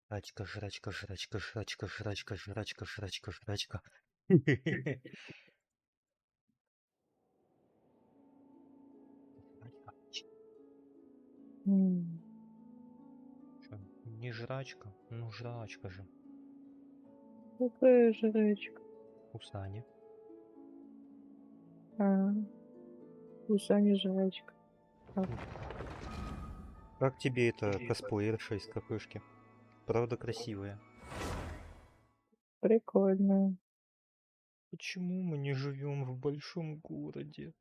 Жрачка, жрачка, жрачка, жрачка, жрачка, жрачка, жрачка, жрачка. Чё, не жрачка? Ну жрачка же. Какая жрачка? У Сани. У Сани жрачка. Как тебе это косплеерша из кафешки? Правда красивая. Прикольно. Почему мы не живем в большом городе?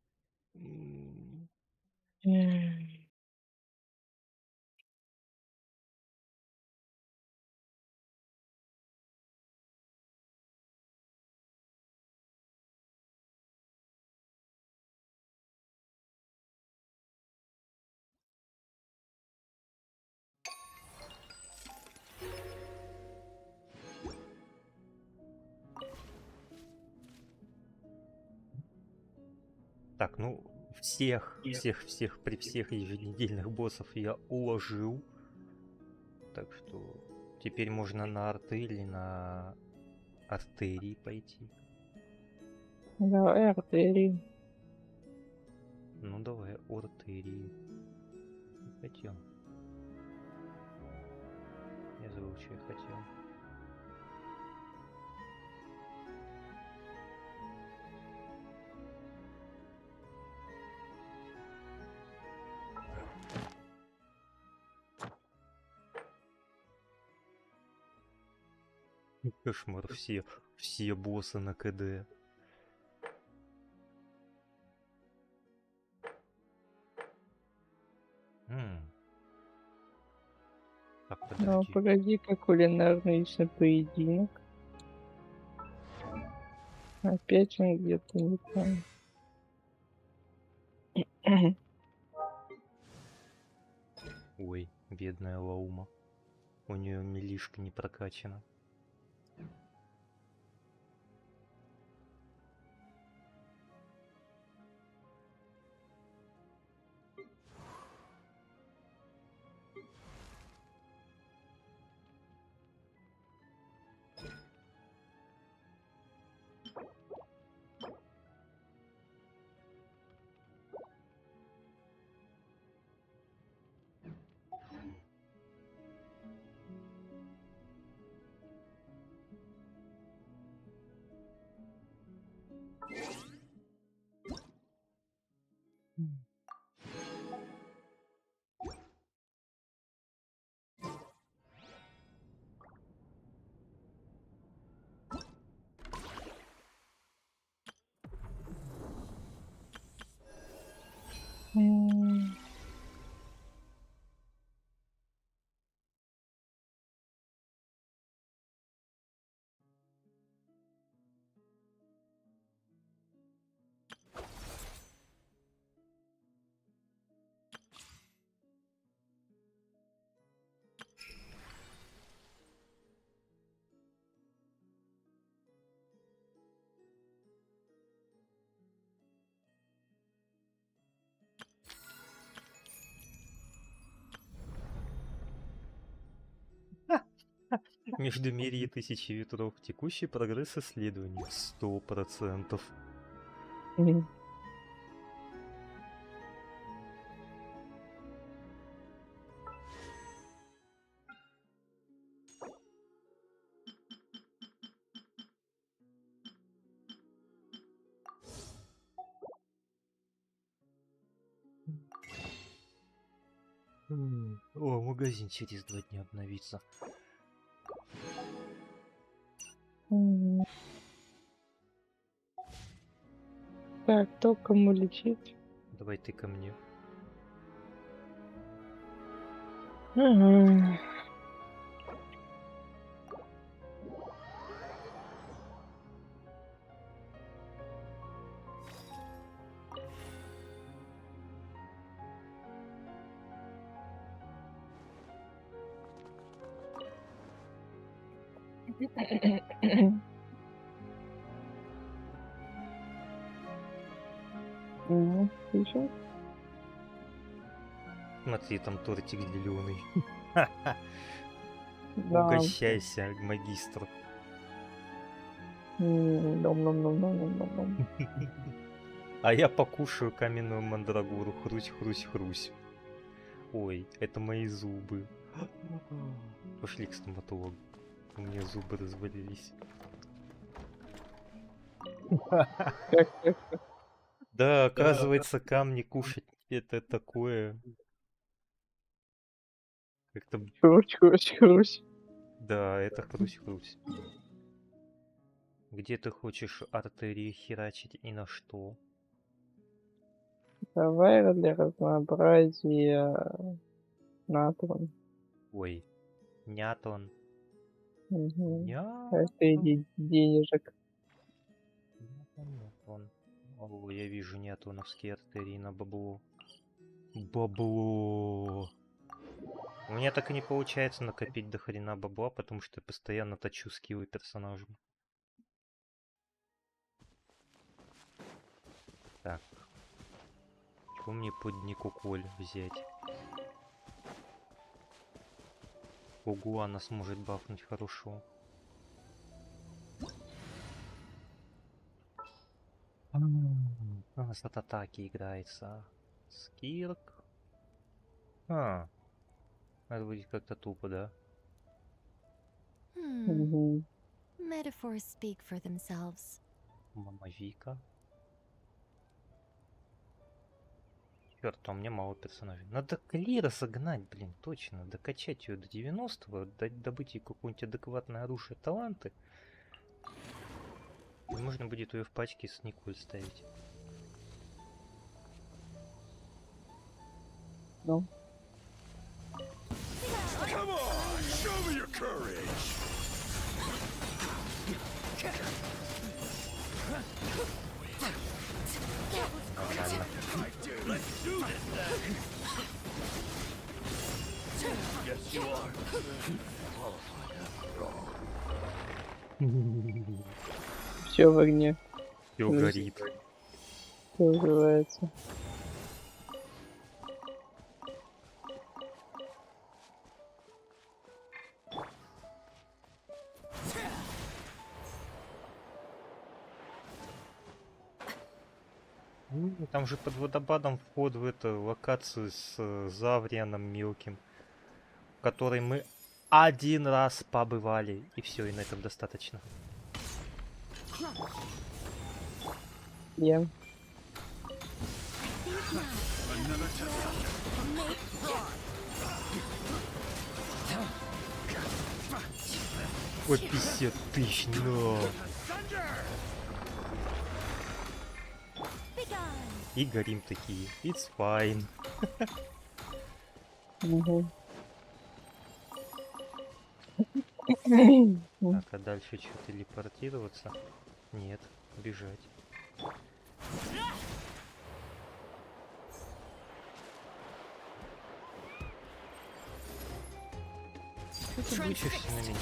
Так, ну, при всех еженедельных боссов я уложил. Так что теперь можно на арты или на артерии пойти. Да, артерии. Ну давай, артерии. Хотел. Я забыл, что я хотел. Кошмар, все боссы на КД. Так, Ну, подожди. погоди-ка, кулинарный поединок. Опять он где-то не там. Ой, бедная Лаума. У нее милишка не прокачана. Междумирье 1000 ветров. Текущий прогресс исследований 100%. О, магазин через 2 дня обновится. Так, кто кому лечить? Давай ты ко мне. Сейчас. Смотри, там тортик зеленый. Да. Угощайся, магистр. Ном-ном-ном-ном-ном-ном-ном. А я покушаю каменную мандрагору. Хрусь, хрусь, хрусь. Ой, это мои зубы. Пошли к стоматологу. У меня зубы развалились. Как? Да, оказывается, камни кушать это такое. Как-то... Хрусь. Да, это хрусь-хрусь. Где ты хочешь артерии херачить и на что? Давай для разнообразия натрон. Ой, нятон. Угу. Нятон. Это денежек. Нятон. О, я вижу нятоновские артерии на бабло. Бабло. У меня так и не получается накопить до хрена бабла, потому что я постоянно точу скиллы персонажем. Так. Чего мне под Никоколь взять? Ого, она сможет бафнуть хорошо. У нас от атаки играется. Скирк. Это будет как-то тупо, да? Угу. Metaphors speak for themselves. Мамавика. Черт, у меня мало персонажей. Надо Клира согнать, блин, точно. Докачать ее до 90-го, добыть ей какое-нибудь адекватное оружие, таланты. И можно будет ее в пачке с Николь ставить. Ну. Все в огне. Все горит. Что называется. Там же под водопадом вход в эту локацию с Заврианом мелким, в которой мы один раз побывали, и все, и на этом достаточно. Я. Ой, 50 тысяч, но... И горим такие. It's fine. Угу. Так, а дальше что, телепортироваться? Нет, бежать. Что ты бычишься на меня?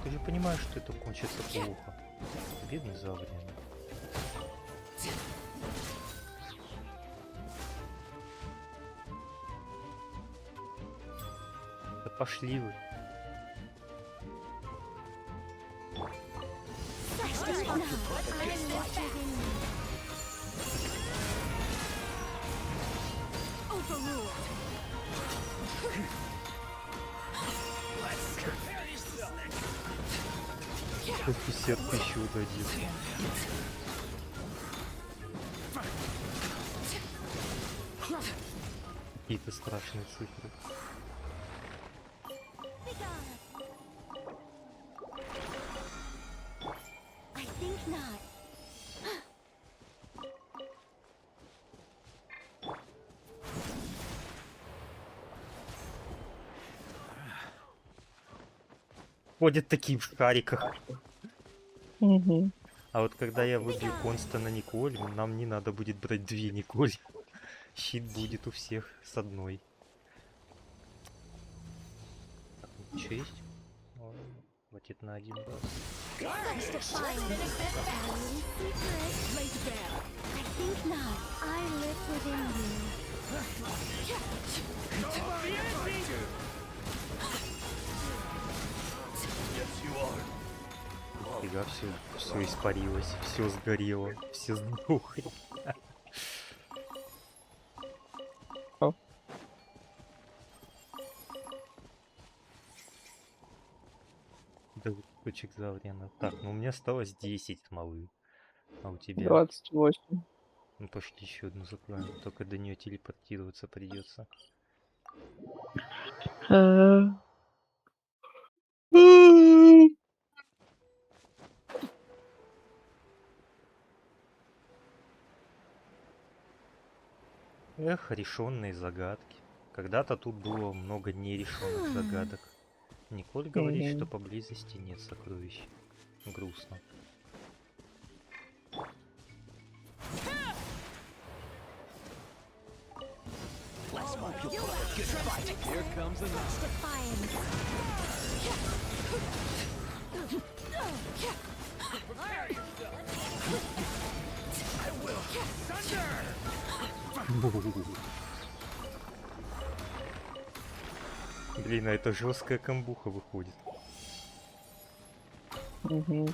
Ты же понимаешь, что это кончится плохо. Бедный Завриан. Да пошли вы. По 50 тысяч удадит. Какие-то страшные цифры. Ходят такие в шариках. Угу. А вот когда я выбью конста на Николь, нам не надо будет брать 2 Николь. Щит будет у всех с одной. Так, что есть? О, хватит на один раз. Фига, все испарилось, все сгорело, все сдохли. О. Да, точек заврена. Так, ну у меня осталось 10 смолы. А у тебя? 28. Ну пошли еще одну закроем. Только до нее телепортироваться придется. Эх, решенные загадки. Когда-то тут было много нерешенных загадок. Николь говорит, что Мгм. поблизости нет сокровищ. Грустно. Блин, а это жесткая камбуха выходит. Мгм.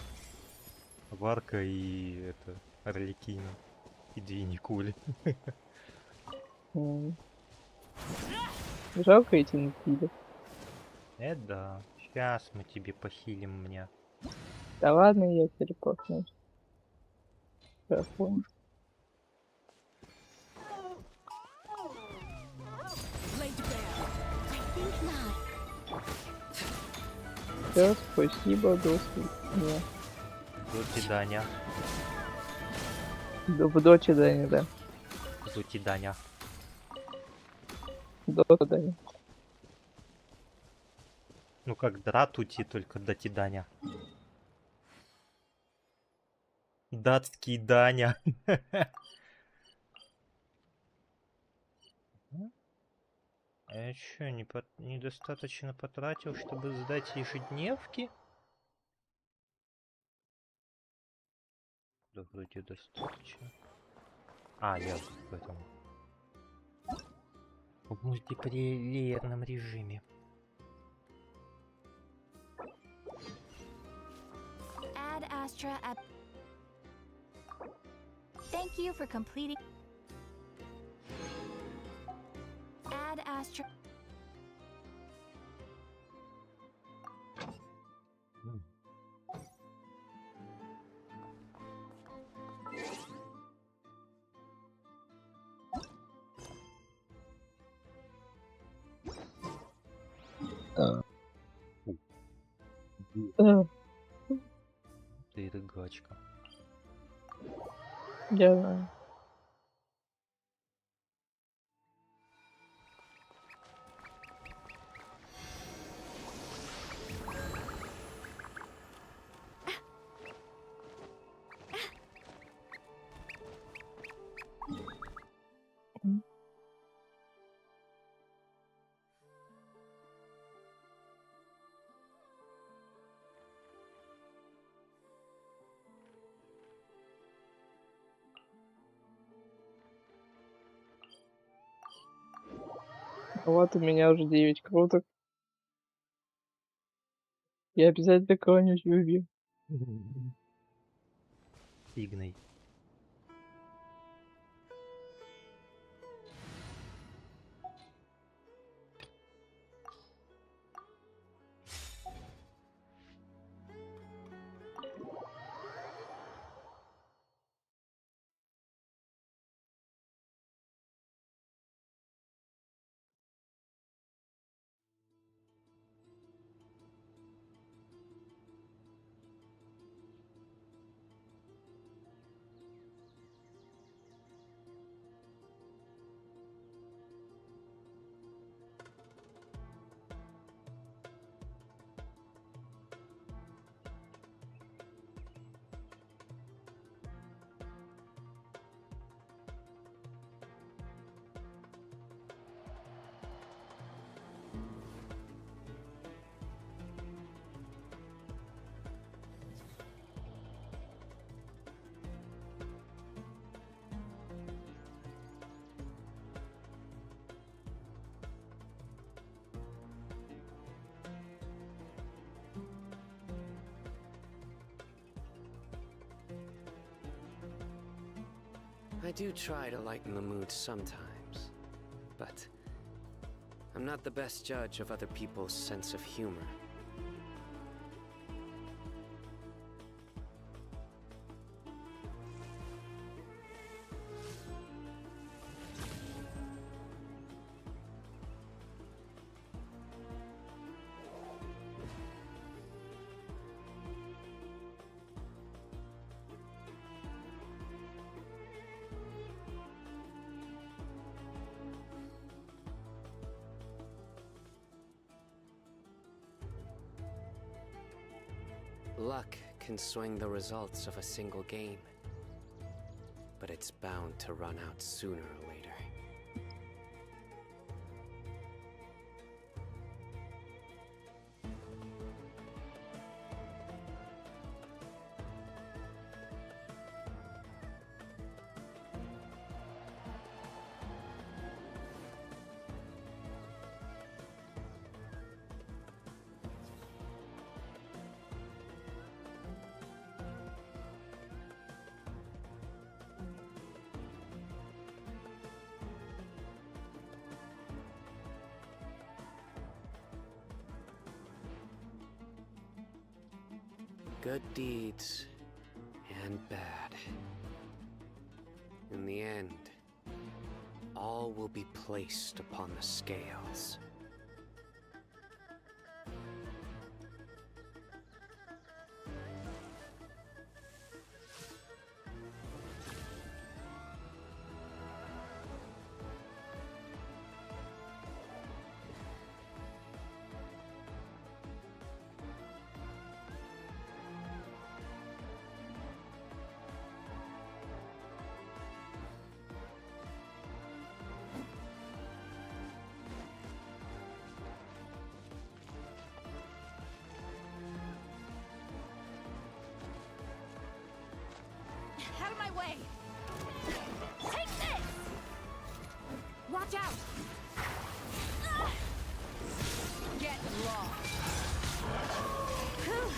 Варка и это Орликина. И две Николи. М. Жалко эти напили. Да. Сейчас мы тебе похилим меня. Да ладно, я телепортнусь. Телефон. Think not. Все, спасибо, до свидания. До свидания. До свидания, да. До свидания. До свидания. Ну как дратути, только до Даня. Датский Даня. А я чё, недостаточно потратил, чтобы сдать ежедневки? Да вроде достаточно. А, я в этом... В мультиплеерном режиме. Add Astra at. Thank you for completing. Add Astra. А, Ты рыгачка. я знаю. Вот у меня уже 9 круток. Я обязательно кого-нибудь убью. Игней. I do try to lighten the mood sometimes, but I'm not the best judge of other people's sense of humor. Luck can swing the results of a single game, but it's bound to run out sooner or later. Good deeds and bad. In the end, all will be placed upon the scales. Out of my way! Take this! Watch out! Get lost! Whew.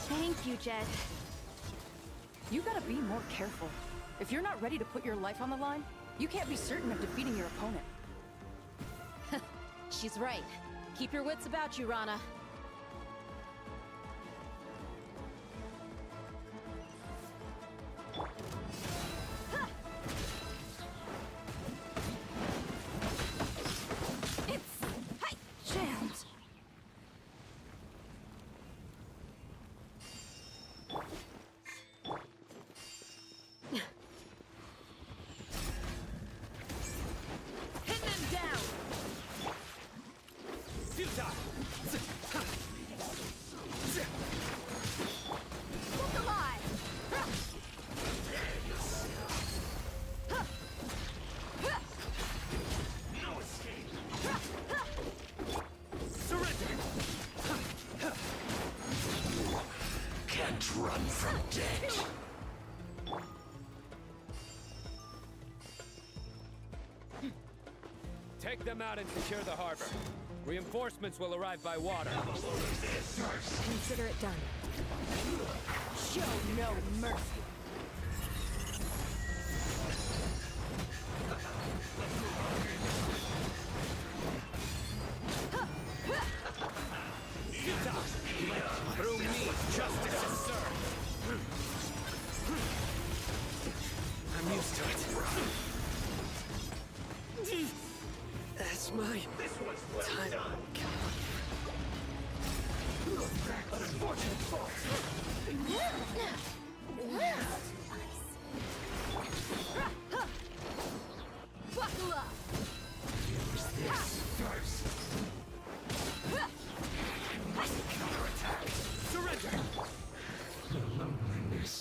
Thank you, Jed. You gotta be more careful. If you're not ready to put your life on the line, you can't be certain of defeating your opponent. She's right. Keep your wits about you, Rana. Jams! Pin them down! Look alive! Can't run from death. Take them out and secure the harbor. Reinforcements will arrive by water. Consider it done. Show no mercy. Through me, justice is served. I'm used to it. That's my time. Buckle up! Surrender! The loneliness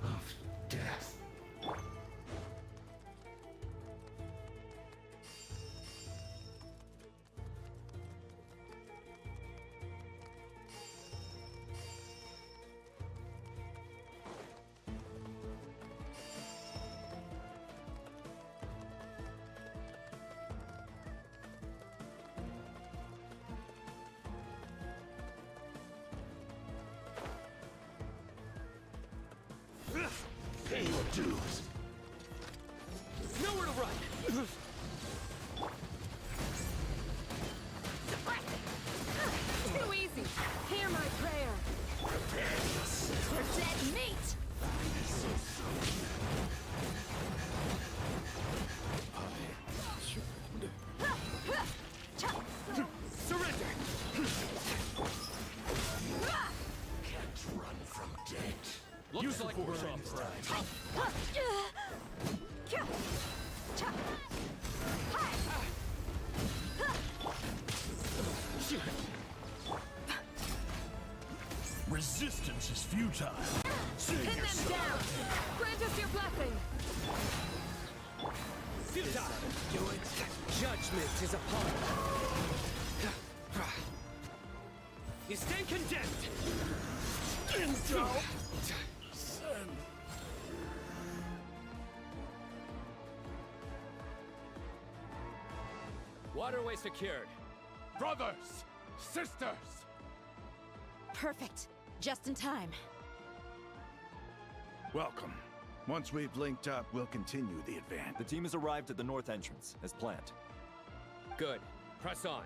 of death. Pay your dues. Resistance is futile. Save Pin them yourself. down! Grant us your blessing! Futile! Do it! Judgment is upon you! You stand condemned! Waterway secured. Brothers! Sisters! Perfect. Just in time. Welcome. Once we've linked up, we'll continue the advance. The team has arrived at the north entrance, as planned. Good. Press on.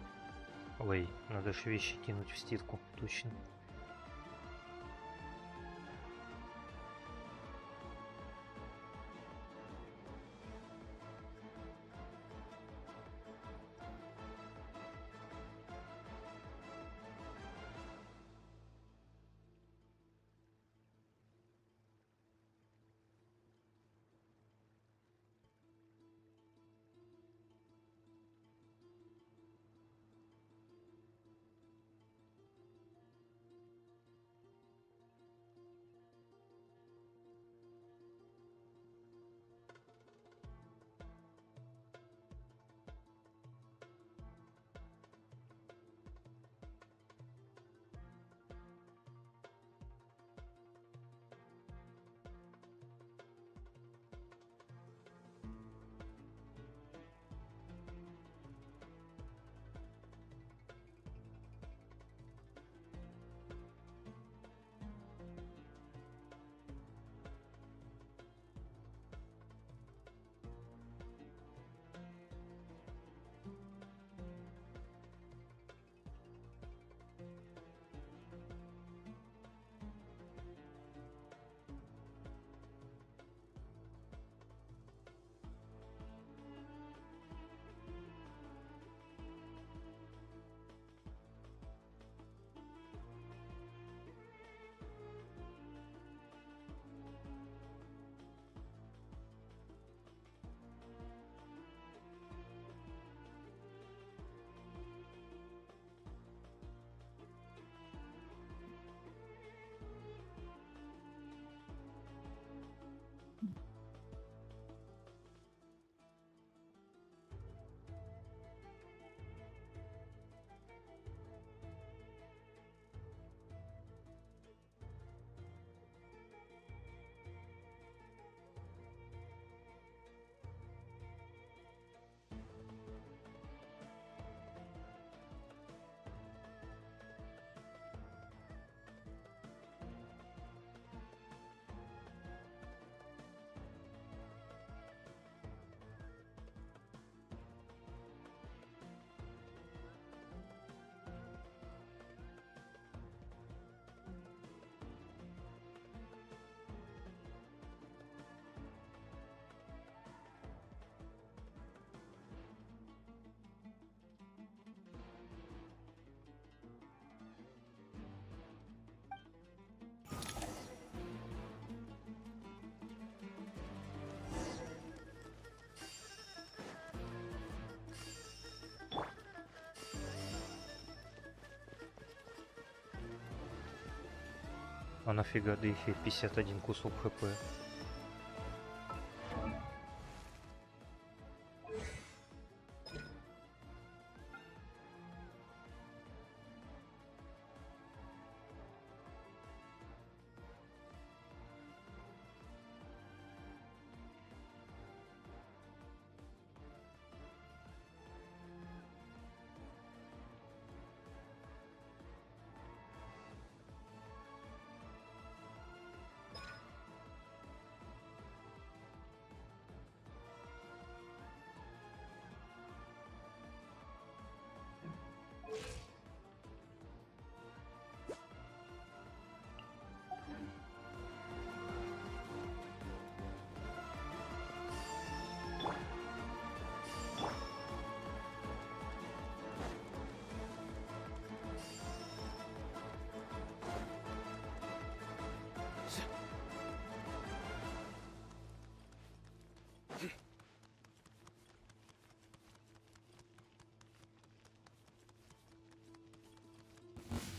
Ой, надо же вещи кинуть в стирку, точно. А нафига Дыхи 51 кусок хп?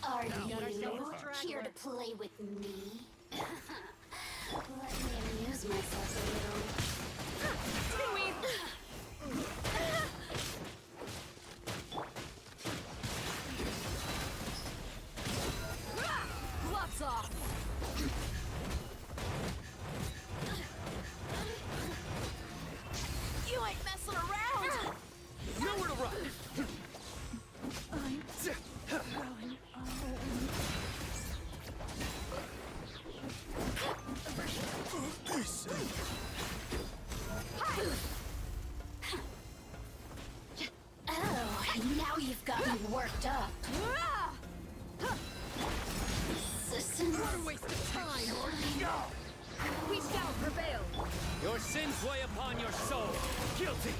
Are you ready? Here to play with me? Let me amuse myself a little. Gloves off. You ain't messing around. Nowhere to run! Oh, now you've got me worked up. Listen. What a waste of time. We shall prevail. Your sins weigh upon your soul. Guilty!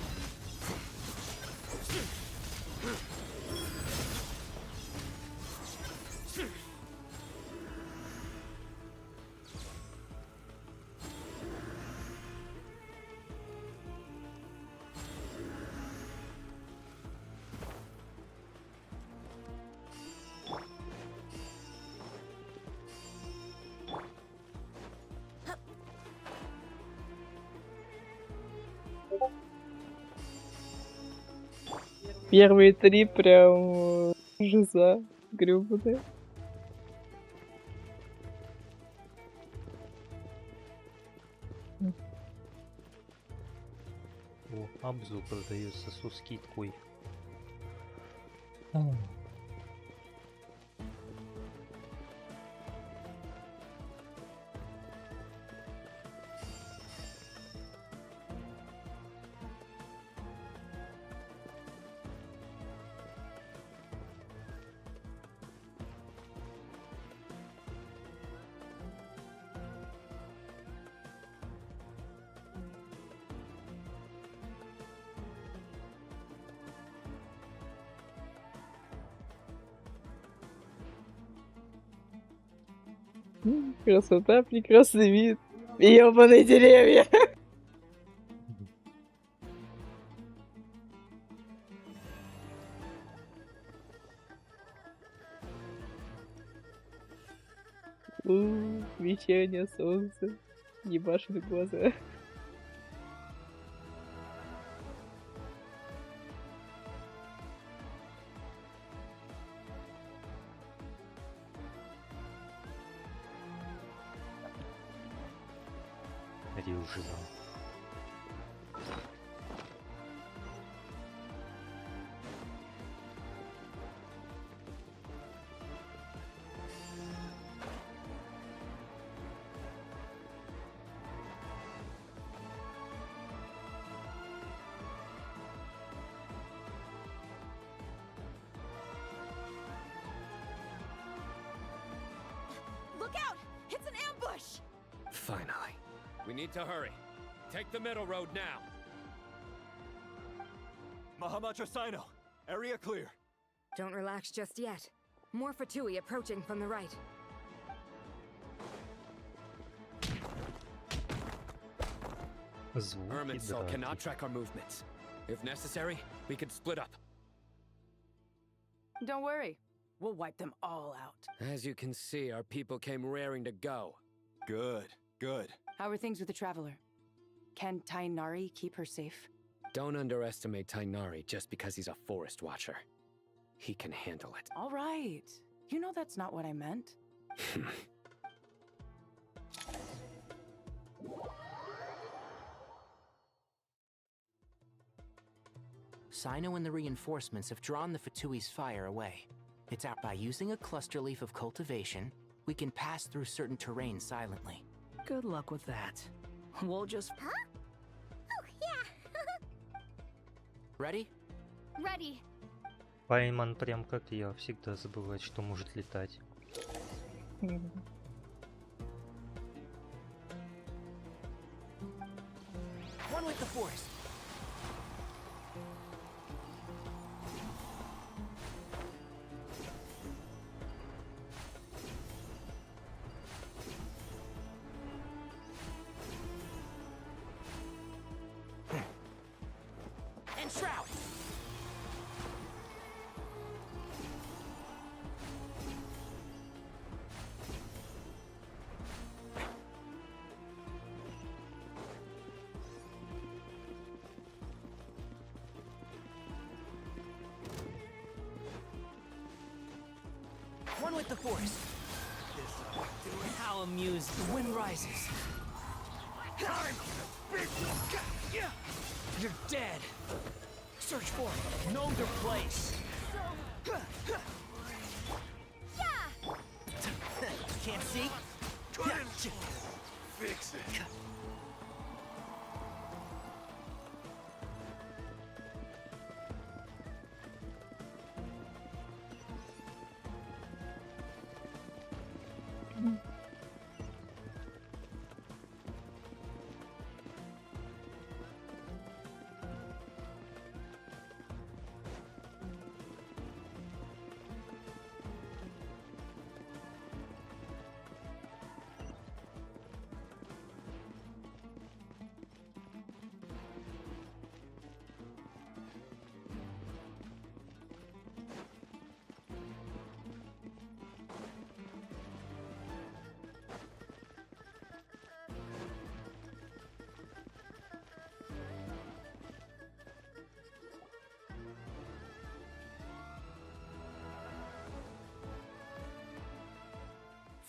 Первые 3 прям жиза грёбаная. О, Абзу продается со скидкой. Красота, прекрасный вид. Ёбаные деревья. Вечернее солнце. Ебашит глаза. Рюжина. Look out! It's an ambush! Finally. We need to hurry. Take the middle road now. Mahamacho Sino, area clear. Don't relax just yet. More Fatui approaching from the right. Звуки Hermit Cell cannot драки. track our movements. If necessary, we could split up. Don't worry. We'll wipe them all out. As you can see, our people came raring to go. Good, good. How are things with the Traveler? Can Tainari keep her safe? Don't underestimate Tainari just because he's a forest watcher. He can handle it. All right. You know that's not what I meant. Sino and the reinforcements have drawn the Fatui's fire away. It's out by using a cluster leaf of cultivation, we can pass through certain terrain silently. Good luck with that. We'll just... Huh? Oh, yeah. Ready? Ready. Пайман прям как я, всегда забывает, что может летать. One with the forest. And shroud. On with the force! How amused the wind rises. You're dead. Search for it. Know your place. Can't see? Fix it.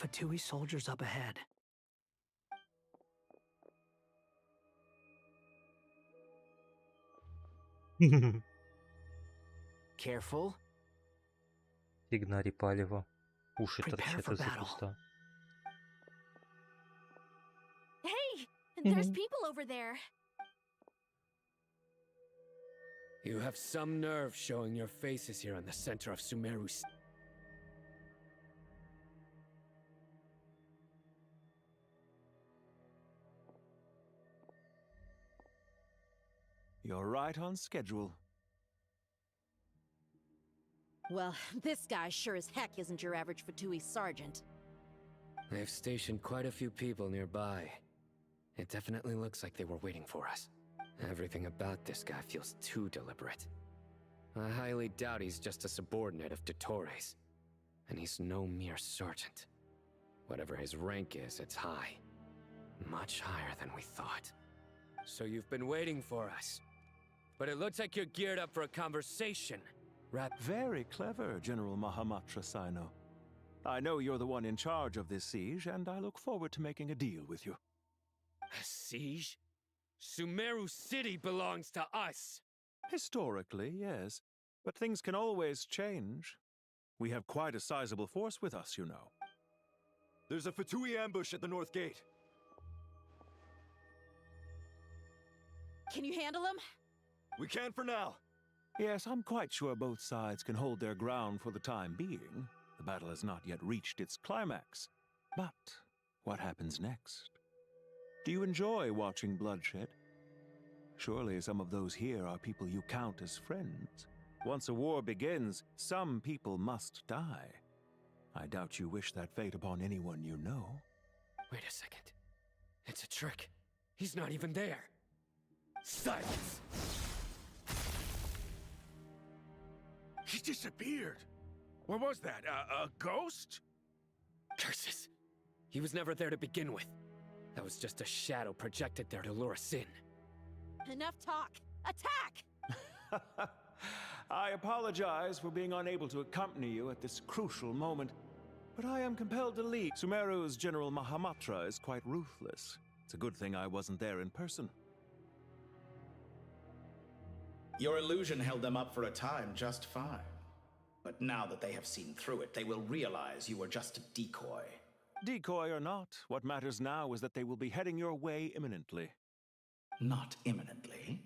Fatui soldiers up ahead. Careful. Игнари палево. Уши Prepare торчат for из-за battle. куста. Hey, there's people over there. You have some nerve showing your faces here in the center of Sumeru. You're right on schedule. Well, this guy sure as heck isn't your average Fatui sergeant. They've stationed quite a few people nearby. It definitely looks like they were waiting for us. Everything about this guy feels too deliberate. I highly doubt he's just a subordinate of Dottores. And he's no mere sergeant. Whatever his rank is, it's high. Much higher than we thought. So you've been waiting for us. But it looks like you're geared up for a conversation. Very clever, General Mahamatra Sino. I know you're the one in charge of this siege, and I look forward to making a deal with you. A siege? Sumeru City belongs to us! Historically, yes. But things can always change. We have quite a sizable force with us, you know. There's a Fatui ambush at the north gate. Can you handle him? We can for now. Yes, I'm quite sure both sides can hold their ground for the time being. The battle has not yet reached its climax. But what happens next? Do you enjoy watching bloodshed? Surely some of those here are people you count as friends. Once a war begins, some people must die. I doubt you wish that fate upon anyone you know. Wait a second. It's a trick. He's not even there. Silence! He disappeared. What was that? A ghost? Curses! He was never there to begin with. That was just a shadow projected there to lure us in. Enough talk! Attack! I apologize for being unable to accompany you at this crucial moment, but I am compelled to leave. Sumeru's General Mahamatra is quite ruthless. It's a good thing I wasn't there in person. Your illusion held them up for a time just fine. But now that they have seen through it, they will realize you were just a decoy. Decoy or not, what matters now is that they will be heading your way imminently. Not imminently.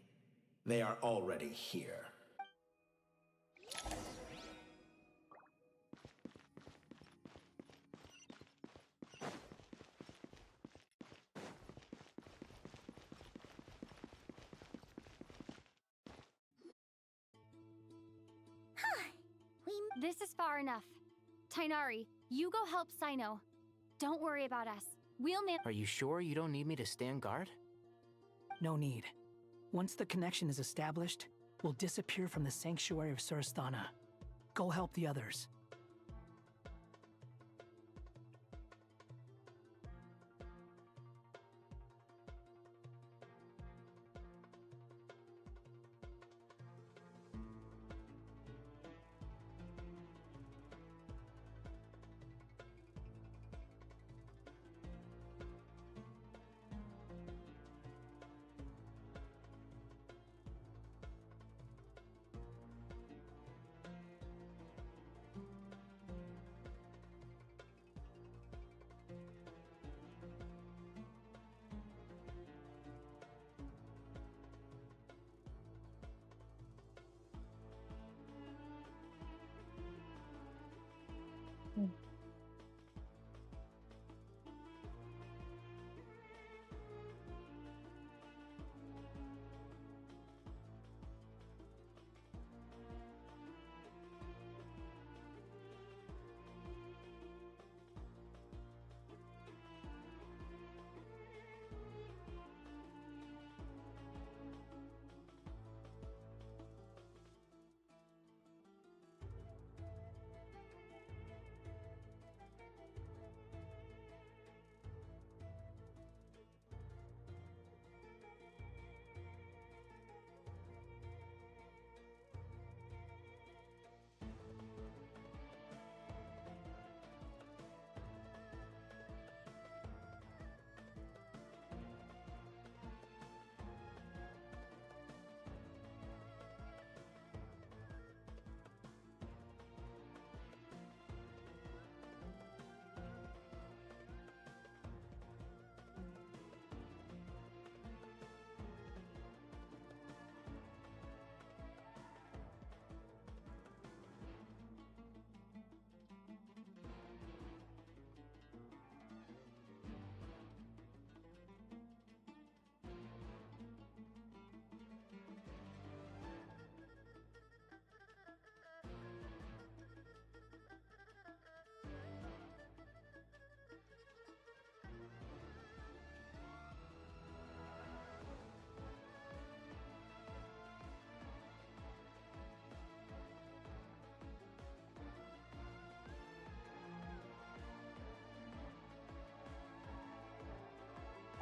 They are already here. This is far enough. Tainari, you go help Sino. Don't worry about us. We'll man- Are you sure you don't need me to stand guard? No need. Once the connection is established, we'll disappear from the sanctuary of Surasthana. Go help the others.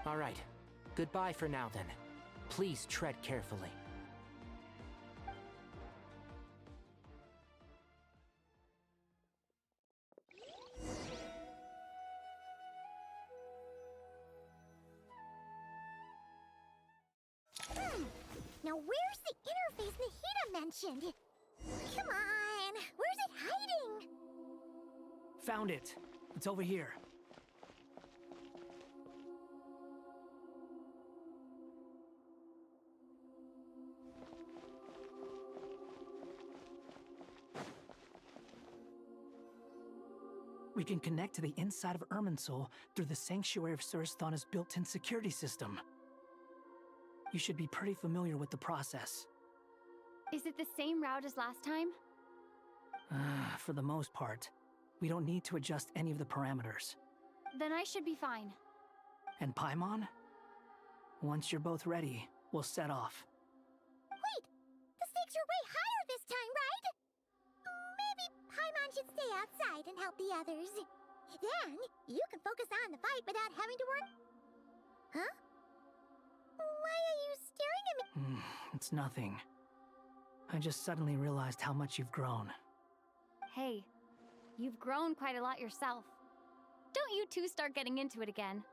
All right. Goodbye for now, then. Please tread carefully. Now where's the interface Nahida mentioned? Come on, where's it hiding? Found it. It's over here. We can connect to the inside of Irminsul through the Sanctuary of Surasthana's built-in security system. You should be pretty familiar with the process. Is it the same route as last time? For the most part. We don't need to adjust any of the parameters. Then I should be fine. And Paimon? Once you're both ready, we'll set off. Wait! The stakes are way higher this time, right? Maybe Paimon should stay outside and help the others. Then, you can focus on the fight without having to work... Huh? Why are you staring at me? It's nothing. I just suddenly realized how much you've grown. Hey, you've grown quite a lot yourself. Don't you two start getting into it again.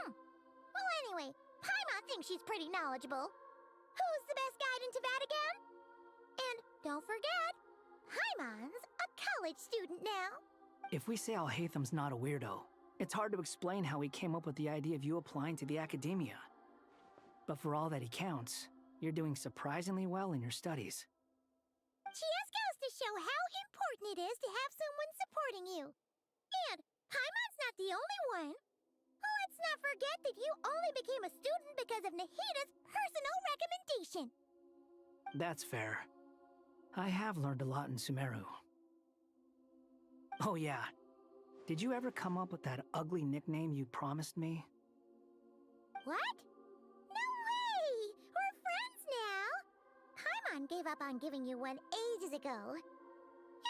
Well, anyway, Paimon thinks she's pretty knowledgeable. Who's the best guide in Tavatigan? And don't forget, Paimon's a college student now. If we say Alhatham's not a weirdo, it's hard to explain how he came up with the idea of you applying to the academia. But for all that he counts, you're doing surprisingly well in your studies. Just goes to show how important it is to have someone supporting you. And Paimon's not the only one. Let's not forget that you only became a student because of Nahida's personal recommendation. That's fair. I have learned a lot in Sumeru. Oh yeah. Did you ever come up with that ugly nickname you promised me? What? No way! We're friends now! Paimon gave up on giving you one ages ago.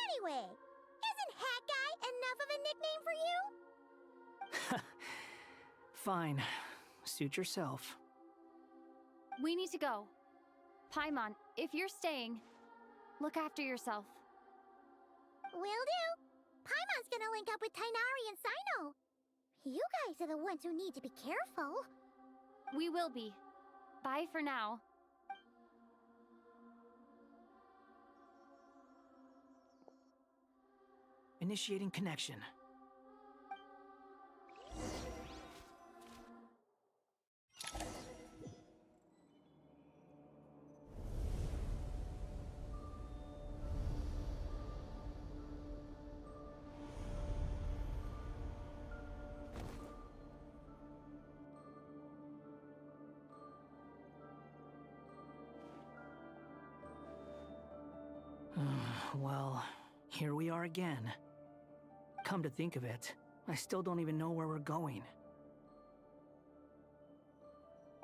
Anyway, isn't Hat Guy enough of a nickname for you? Fine. Suit yourself. We need to go. Paimon, if you're staying, look after yourself. Will do. Paimon's gonna link up with Tighnari and Sino. You guys are the ones who need to be careful. We will be. Bye for now. Initiating connection. Well, here we are again. Come to think of it, I still don't even know where we're going.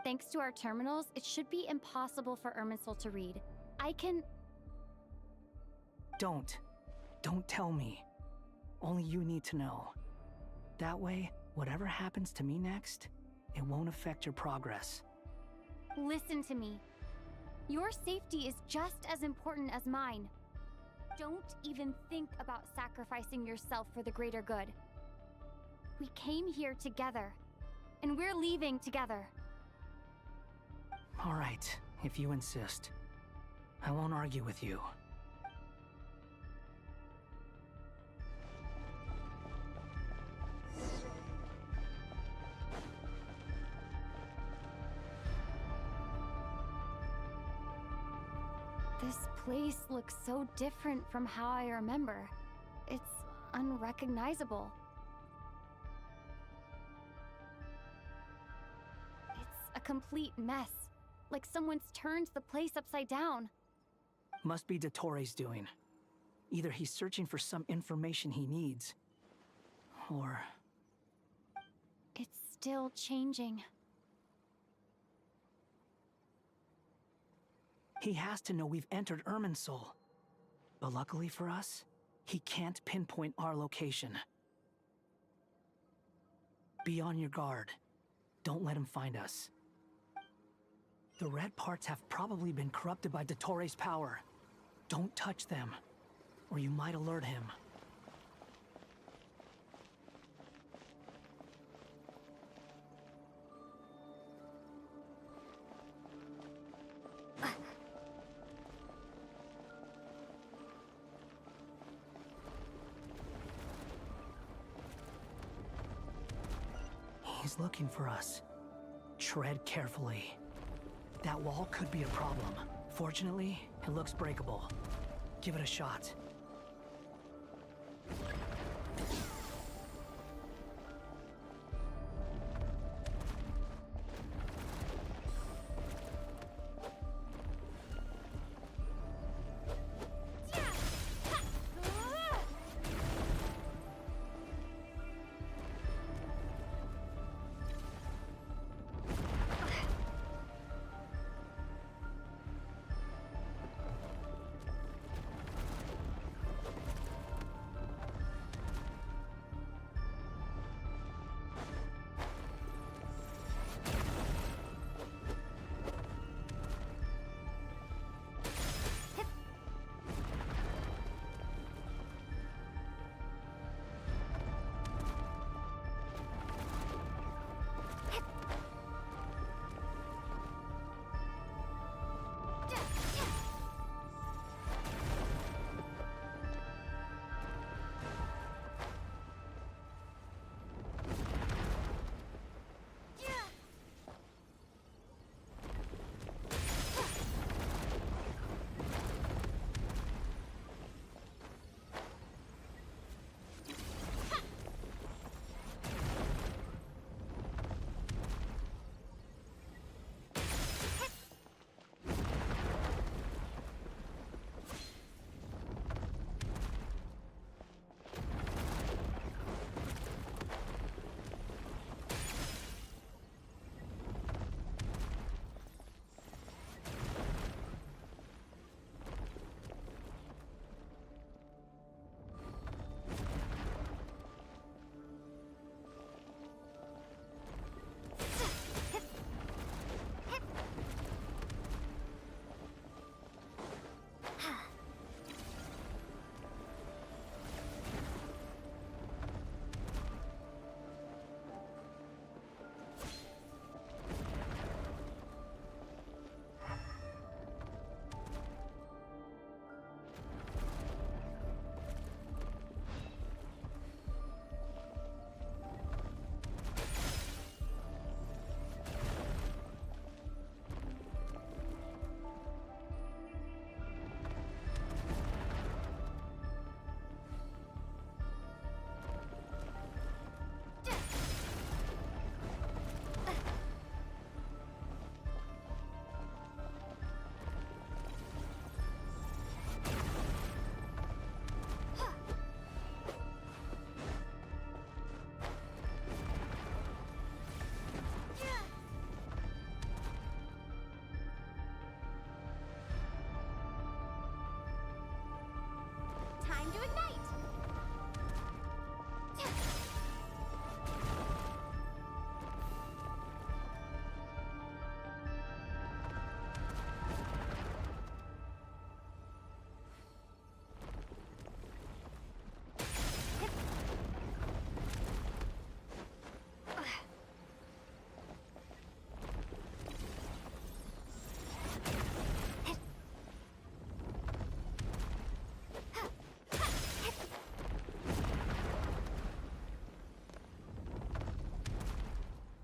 Thanks to our terminals, it should be impossible for Irminsul to read. I can... Don't tell me. Only you need to know. That way, whatever happens to me next, it won't affect your progress. Listen to me. Your safety is just as important as mine. Don't even think about sacrificing yourself for the greater good. We came here together, and we're leaving together. All right, if you insist. I won't argue with you. This place looks so different from how I remember. It's unrecognizable. It's a complete mess. Like someone's turned the place upside down. Must be Dottoro's doing. Either he's searching for some information he needs, or... It's still changing. He has to know we've entered Irminsul. But luckily for us, he can't pinpoint our location. Be on your guard. Don't let him find us. The red parts have probably been corrupted by Dottoro's power. Don't touch them, or you might alert him. He's looking for us. Tread carefully. That wall could be a problem. Fortunately, it looks breakable. Give it a shot.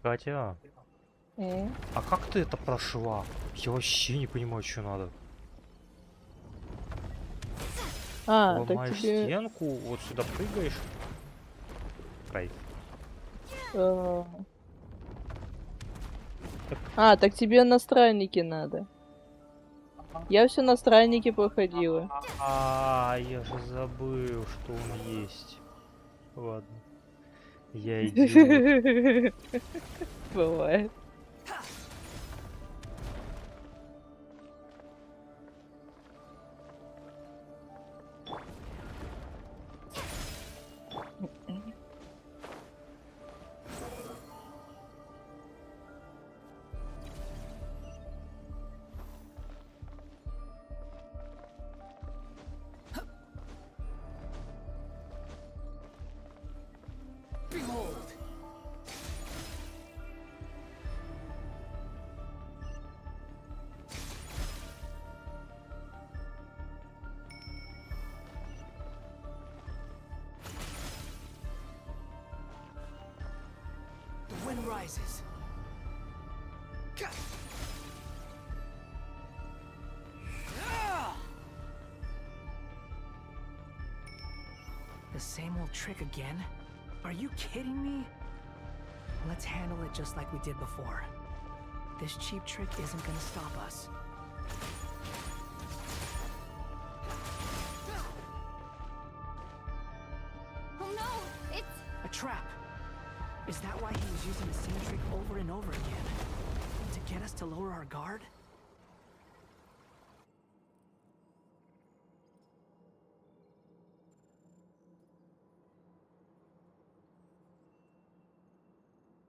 Катя, а как ты это прошла? Я вообще не понимаю, что надо. Так Ломаешь тебе... стенку, вот сюда прыгаешь. Кайф. Так тебе на страннике надо. Я все на страннике проходила. Я же забыл, что он есть. Ладно. Я идиот. Бывает. The wind rises. The same old trick again? Are you kidding me? Let's handle it just like we did before. This cheap trick isn't gonna stop us. Oh no, it's a trap. Is that why he was using the same trick over and over again? To get us to lower our guard?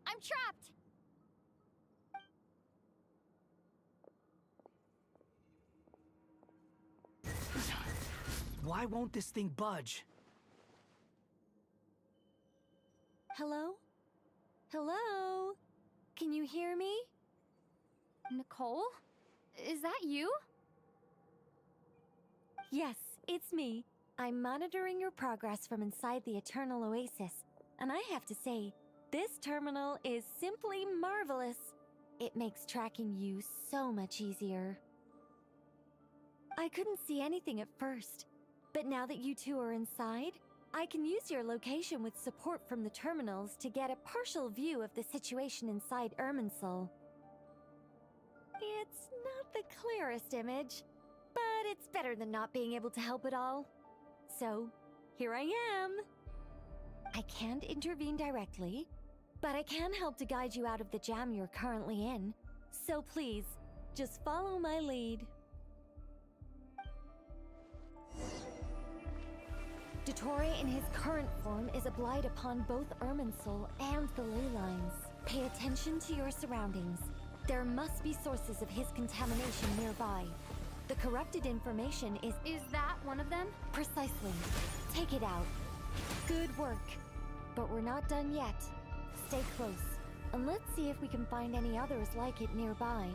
I'm trapped. Why won't this thing budge? Hello? Hello? Can you hear me? Nicole? Is that you? Yes, it's me. I'm monitoring your progress from inside the Eternal Oasis, and I have to say, this terminal is simply marvelous. It makes tracking you so much easier. I couldn't see anything at first, but now that you two are inside, I can use your location with support from the terminals to get a partial view of the situation inside Irminsul. It's not the clearest image, but it's better than not being able to help at all. So, here I am. I can't intervene directly, but I can help to guide you out of the jam you're currently in. So please, just follow my lead. Dottore in his current form is a blight upon both Irminsul and the ley lines. Pay attention to your surroundings. There must be sources of his contamination nearby. The corrupted information is... Is that one of them? Precisely. Take it out. Good work. But we're not done yet. Stay close, and let's see if we can find any others like it nearby.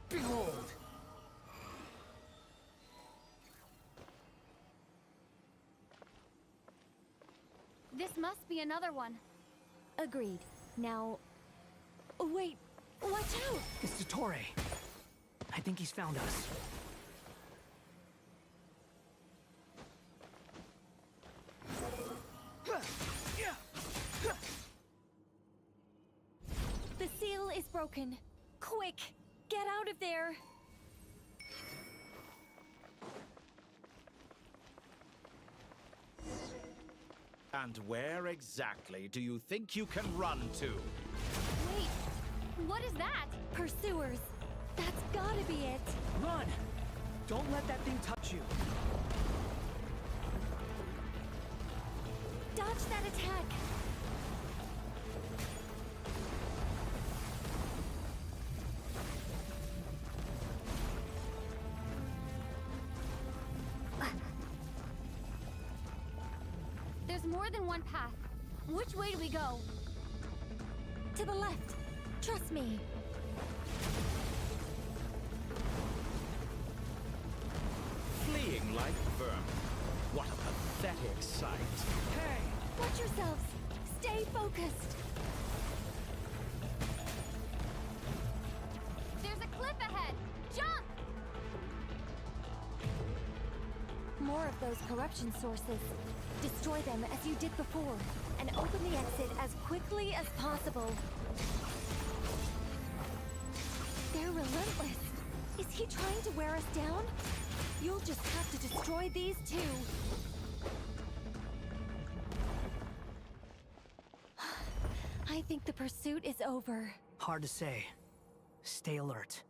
Behold! This must be another one. Agreed. Now... Wait! Watch out! It's Dottore. I think he's found us. The seal is broken. Quick! Get out of there! And where exactly do you think you can run to? Wait, what is that? Pursuers! That's gotta be it! Run! Don't let that thing touch you! Dodge that attack! There's more than one path. Which way do we go? To the left. Trust me. Fleeing like vermin. What a pathetic sight. Hey! Watch yourselves. Stay focused. There's a cliff ahead. Jump! More of those corruption sources. Destroy them as you did before, and open the exit as quickly as possible. They're relentless. Is he trying to wear us down? You'll just have to destroy these too. I think the pursuit is over. Hard to say. Stay alert.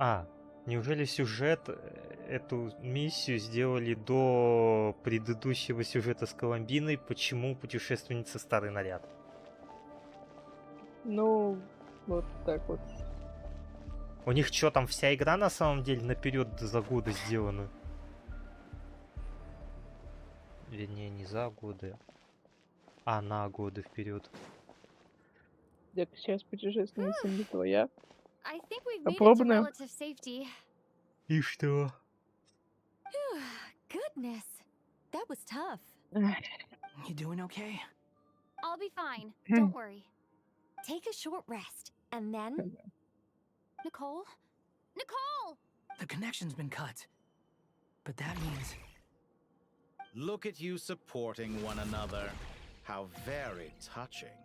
А, неужели сюжет, эту миссию сделали до предыдущего сюжета с Коломбиной? Почему путешественница старый наряд? Ну, вот так вот. У них что, там вся игра на самом деле наперед за годы сделана? Вернее, не за годы, а на годы вперед. Так, сейчас путешественница не твоя. I think we've made it to Попробуем. relative safety. И что? Goodness. That was tough. You doing okay? I'll be fine. Don't worry. Take a short rest, and then... Nicole? Nicole! The connection's been cut. But that means... Look at you supporting one another. How very touching.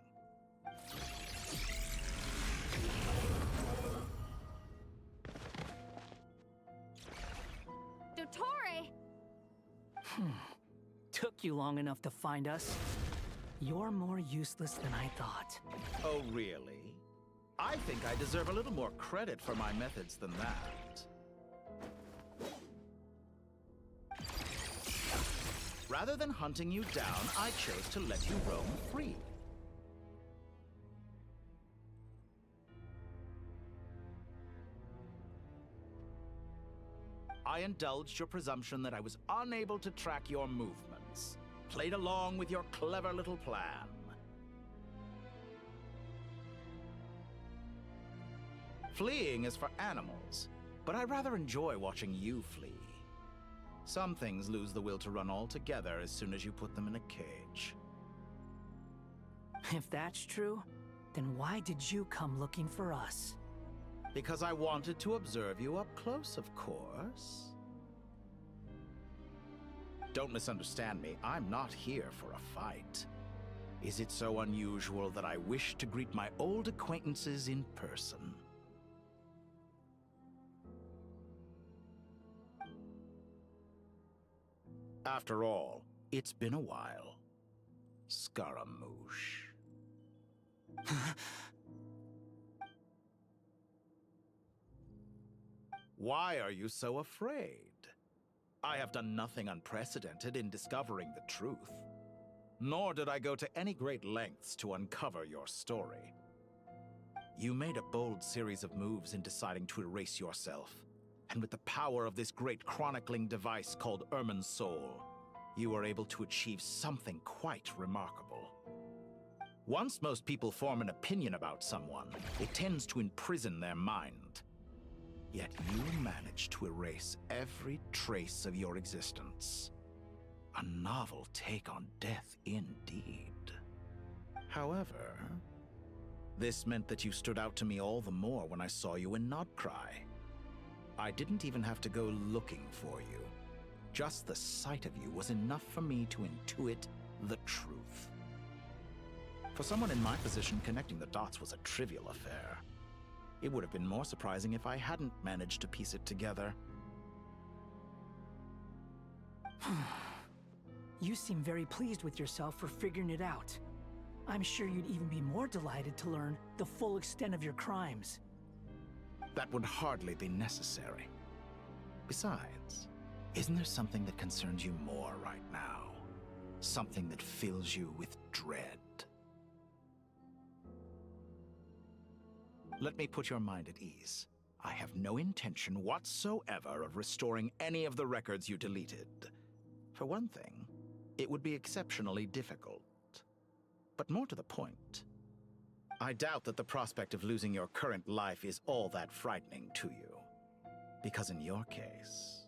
Dottore! Took you long enough to find us. You're more useless than I thought. Oh, really? I think I deserve a little more credit for my methods than that. Rather than hunting you down, I chose to let you roam free. I indulged your presumption that I was unable to track your movements. Played along with your clever little plan. Fleeing is for animals, but I rather enjoy watching you flee. Some things lose the will to run altogether as soon as you put them in a cage. If that's true, then why did you come looking for us? Because I wanted to observe you up close, of course. Don't misunderstand me, I'm not here for a fight. Is it so unusual that I wish to greet my old acquaintances in person? After all, it's been a while. Scaramouche. Why are you so afraid? I have done nothing unprecedented in discovering the truth. Nor did I go to any great lengths to uncover your story. You made a bold series of moves in deciding to erase yourself. And with the power of this great chronicling device called Irmin's Soul, you were able to achieve something quite remarkable. Once most people form an opinion about someone, it tends to imprison their mind. Yet you managed to erase every trace of your existence. A novel take on death indeed. However, this meant that you stood out to me all the more when I saw you in Nodcry. I didn't even have to go looking for you. Just the sight of you was enough for me to intuit the truth. For someone in my position, connecting the dots was a trivial affair. It would have been more surprising if I hadn't managed to piece it together. You seem very pleased with yourself for figuring it out. I'm sure you'd even be more delighted to learn the full extent of your crimes. That would hardly be necessary. Besides, isn't there something that concerns you more right now? Something that fills you with dread? Let me put your mind at ease. I have no intention whatsoever of restoring any of the records you deleted. For one thing, it would be exceptionally difficult. But more to the point, I doubt that the prospect of losing your current life is all that frightening to you. Because in your case,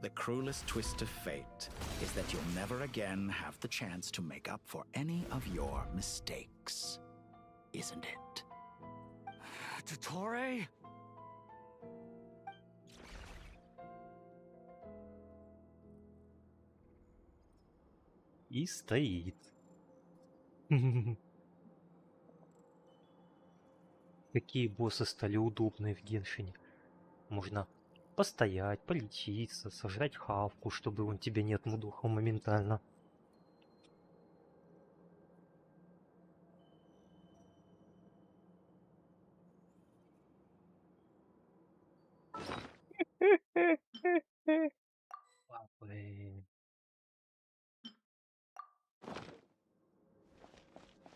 the cruelest twist of fate is that you'll never again have the chance to make up for any of your mistakes. Isn't it? Dottore? И стоит. Какие боссы стали удобные в Геншине. Можно постоять, полечиться, сожрать хавку, чтобы он тебя не отмудохал моментально.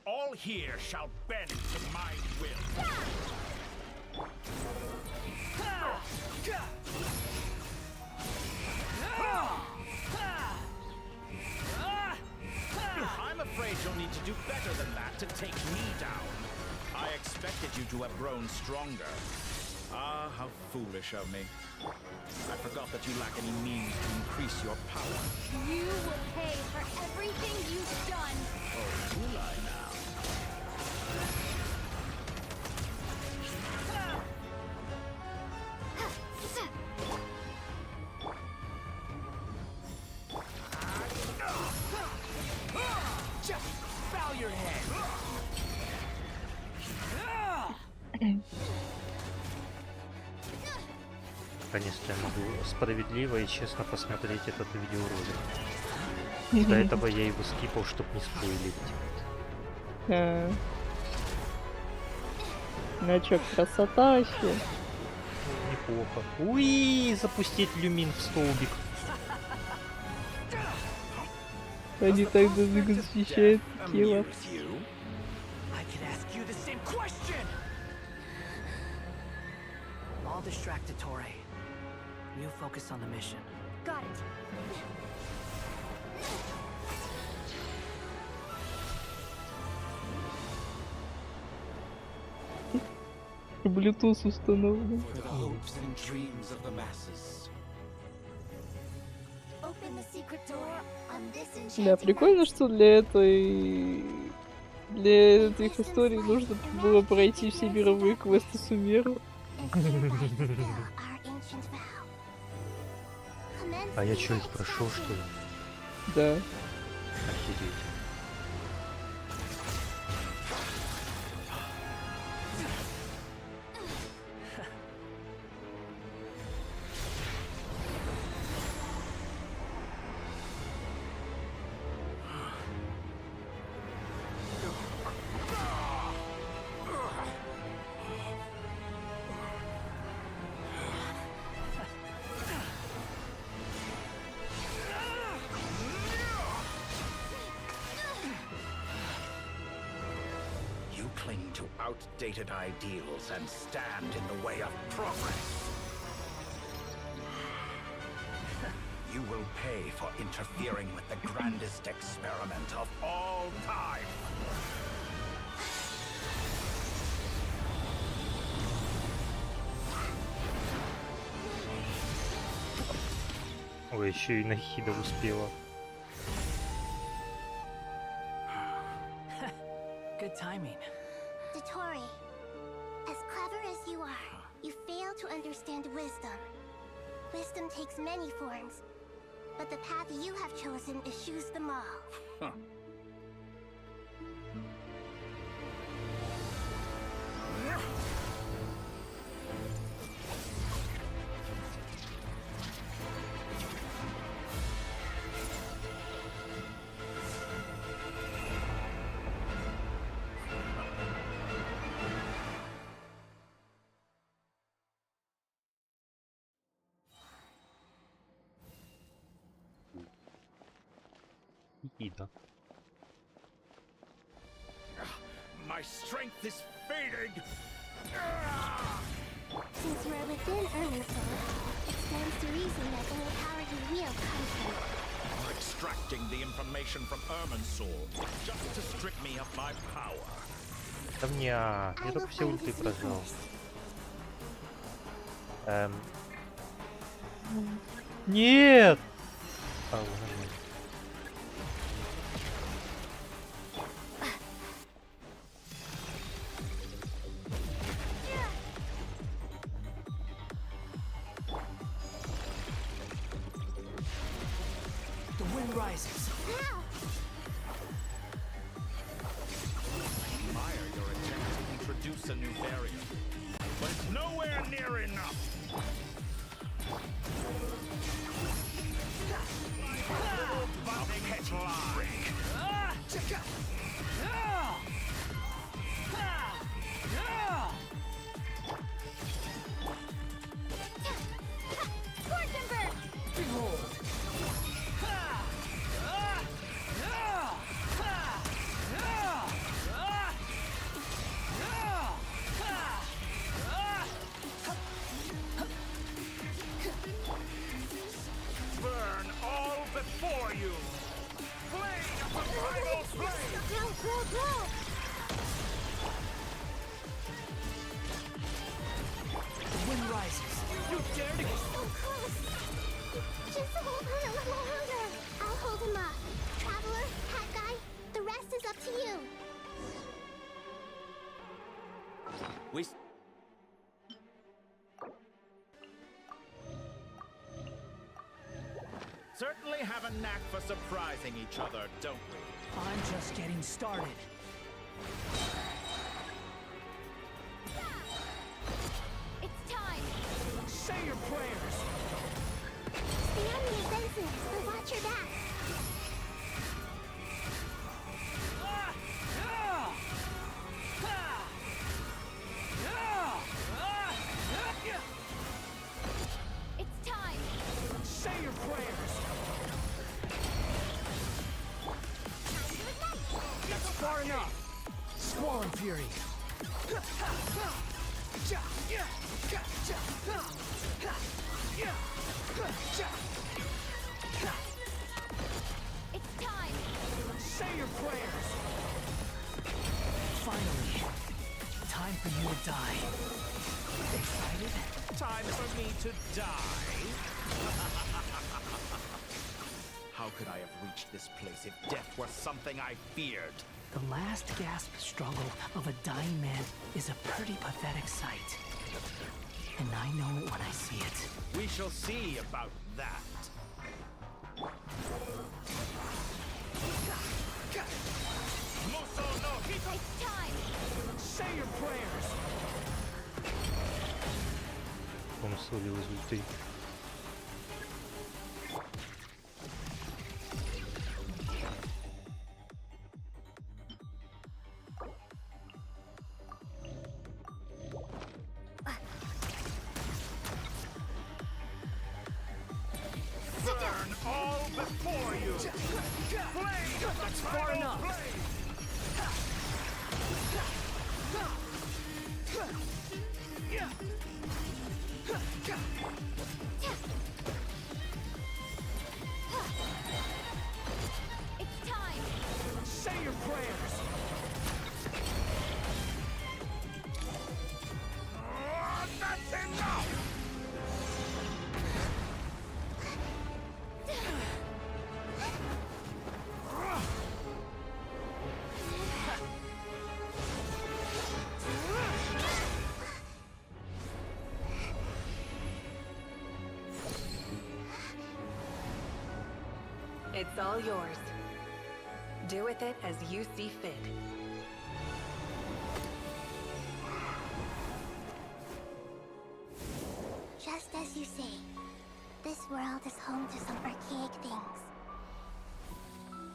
All here shall bend to my will. I'm afraid you'll need to do better than that to take me down. I expected you to have grown stronger. Ah, how foolish of me. I forgot that you lack any means to increase your power. You will pay for everything you've done. Oh, will I now? Just bow your head. Конечно, я могу справедливо и честно посмотреть этот видеоролик. До этого я его скипал, чтобы не спойлерить. Ну чё, красота вообще. Неплохо. Уи, запустить люмин в столбик. Они так даже защищают Килла. I'll distract Dottore. You focus on the mission. Got it. Bluetooth установлен. For the hopes and dreams of the masses. Open the secret door on this Да, enchanted прикольно, что для этих историй нужно было пройти все мировые квесты Сумеру. А я чё, их прошел, что ли? Да. Офигеть. Cling to outdated ideals and stand in the way of progress. You will pay for interfering with the grandest experiment of all time. Ой, еще и Нахида успела. Good timing. Dottore, as clever as you are, you fail to understand wisdom. Wisdom takes many forms, but the path you have chosen eschews them all. Huh. Ида. My strength is fading. Since you are within Irmin's soul, it stands to reason that any power you wield comes from it. I'm extracting the information from Irmin's soul just to strip me of my power. Да мне, я только все ульты прожал. Нет! А, ладно. The wind rises. I admire your attempt to introduce a new barrier, but it's nowhere near enough. Buzzing headline. Behold. Burn all before you. Blade of the primal flame. The wind rises. You dare to get So close. Just hold on a little longer. I'll hold him up. Traveler, hat guy, the rest is up to you. We certainly have a knack for surprising each other, don't we? I'm just getting started. It's time! Say your prayers. The enemy is infinite, but watch your back. It's time! Say your prayers. That's far enough. Squall Fury. It's time! Say your prayers. Finally, time for you to die. Excited? Time for me to die. How could I have reached this place if death were something I feared? The last gasp struggle of a dying man is a pretty pathetic sight. And I know it when I see it. We shall see about that. Muso no Hito! It's time! Say your prayers. Он солил из ульты. Burn all before you! Blade of the That's far primal enough. flame! It's time! Say your prayers. That's enough! It's all yours. Do with it as you see fit. Just as you say, this world is home to some archaic things.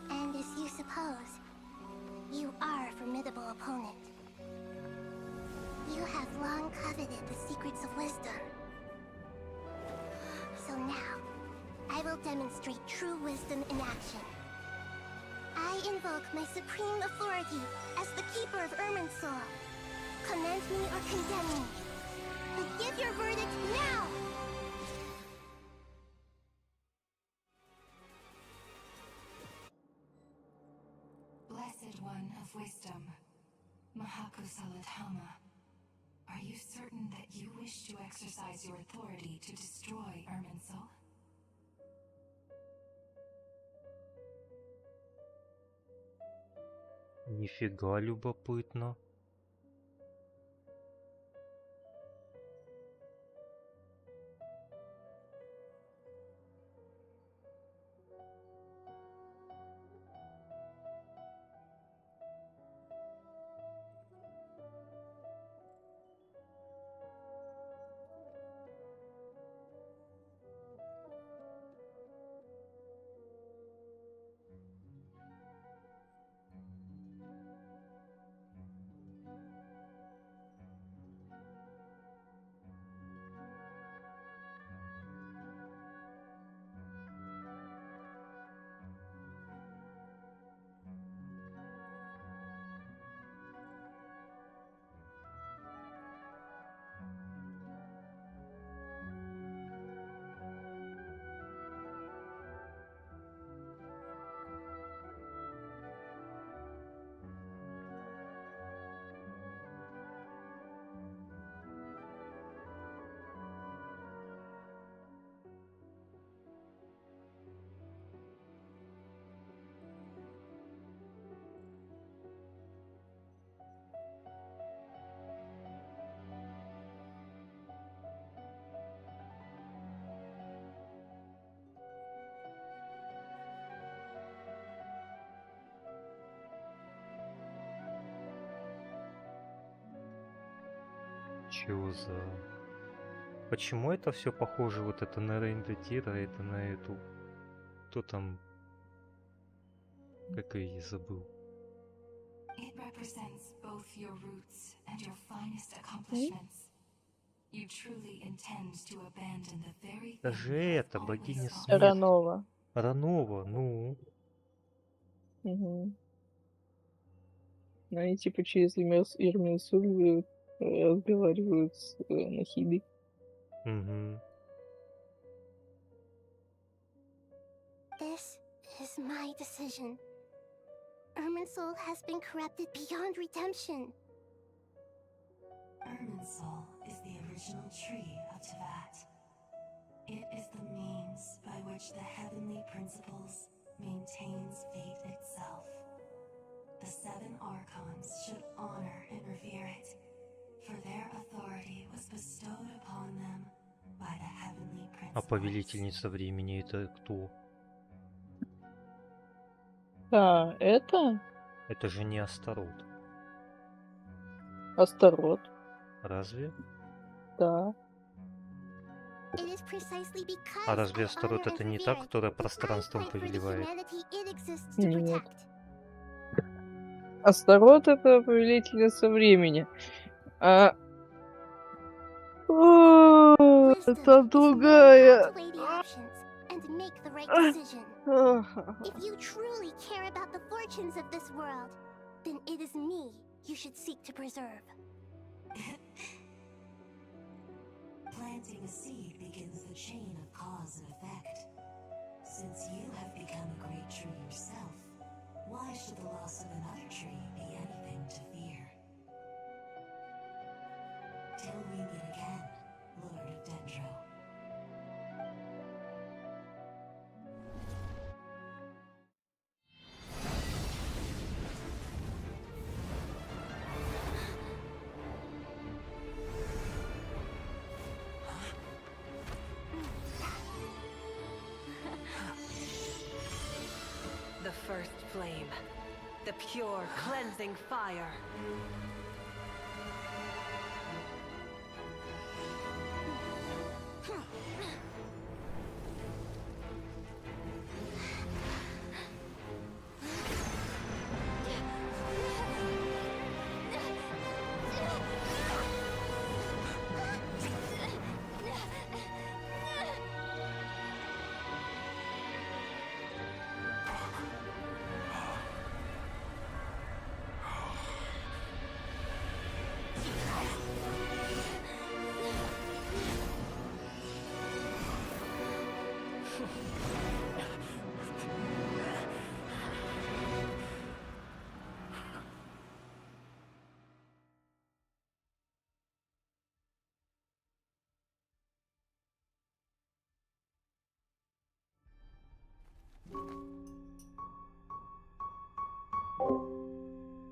And as you suppose, you are a formidable opponent. You have long coveted the secrets of wisdom. So now, I will demonstrate true wisdom in action. invoke my supreme authority as the keeper of Irminsul. Commend me or condemn me. But give your verdict now! Blessed One of Wisdom, Mahakusaladhama, are you certain that you wish to exercise your authority to destroy Irminsul? Нифига любопытно. Чё за... Почему это все похоже вот это на Рейндетира, это на эту... Кто там... Как я забыл. It represents both your roots and your finest accomplishments. You truly intend to abandon the very Это же это, богиня смерти. Ранова. Ранова, ну... Угу. Они типа через Ирминсуль разговаривают с Нахидой. Угу. This is my decision. Irminsul has been corrupted beyond redemption. Irminsul is the original tree of Tevat. It is the means by which the heavenly principles maintains fate itself. The seven archons should honor and revere it, for their authority was bestowed upon them by the heavenly А principles. повелительница времени это кто? А, это? Это же не Астарот. Астарот. Разве? Да. It is precisely because А разве I Астарот honor это and не revere та, it которая that I пространством fight for the повелевает? humanity it exists to Нет. protect. Астарот это повелительница времени. А... О, это другая. To weigh the options and make the right decision. If you truly care about the fortunes of this world, then it is me you should seek to preserve. Planting a seed begins the chain of cause and effect. Since you have become a great tree yourself, why should the loss of another tree be anything to fear? Till we meet again, Lord of Dendro. The first flame. The pure, cleansing fire.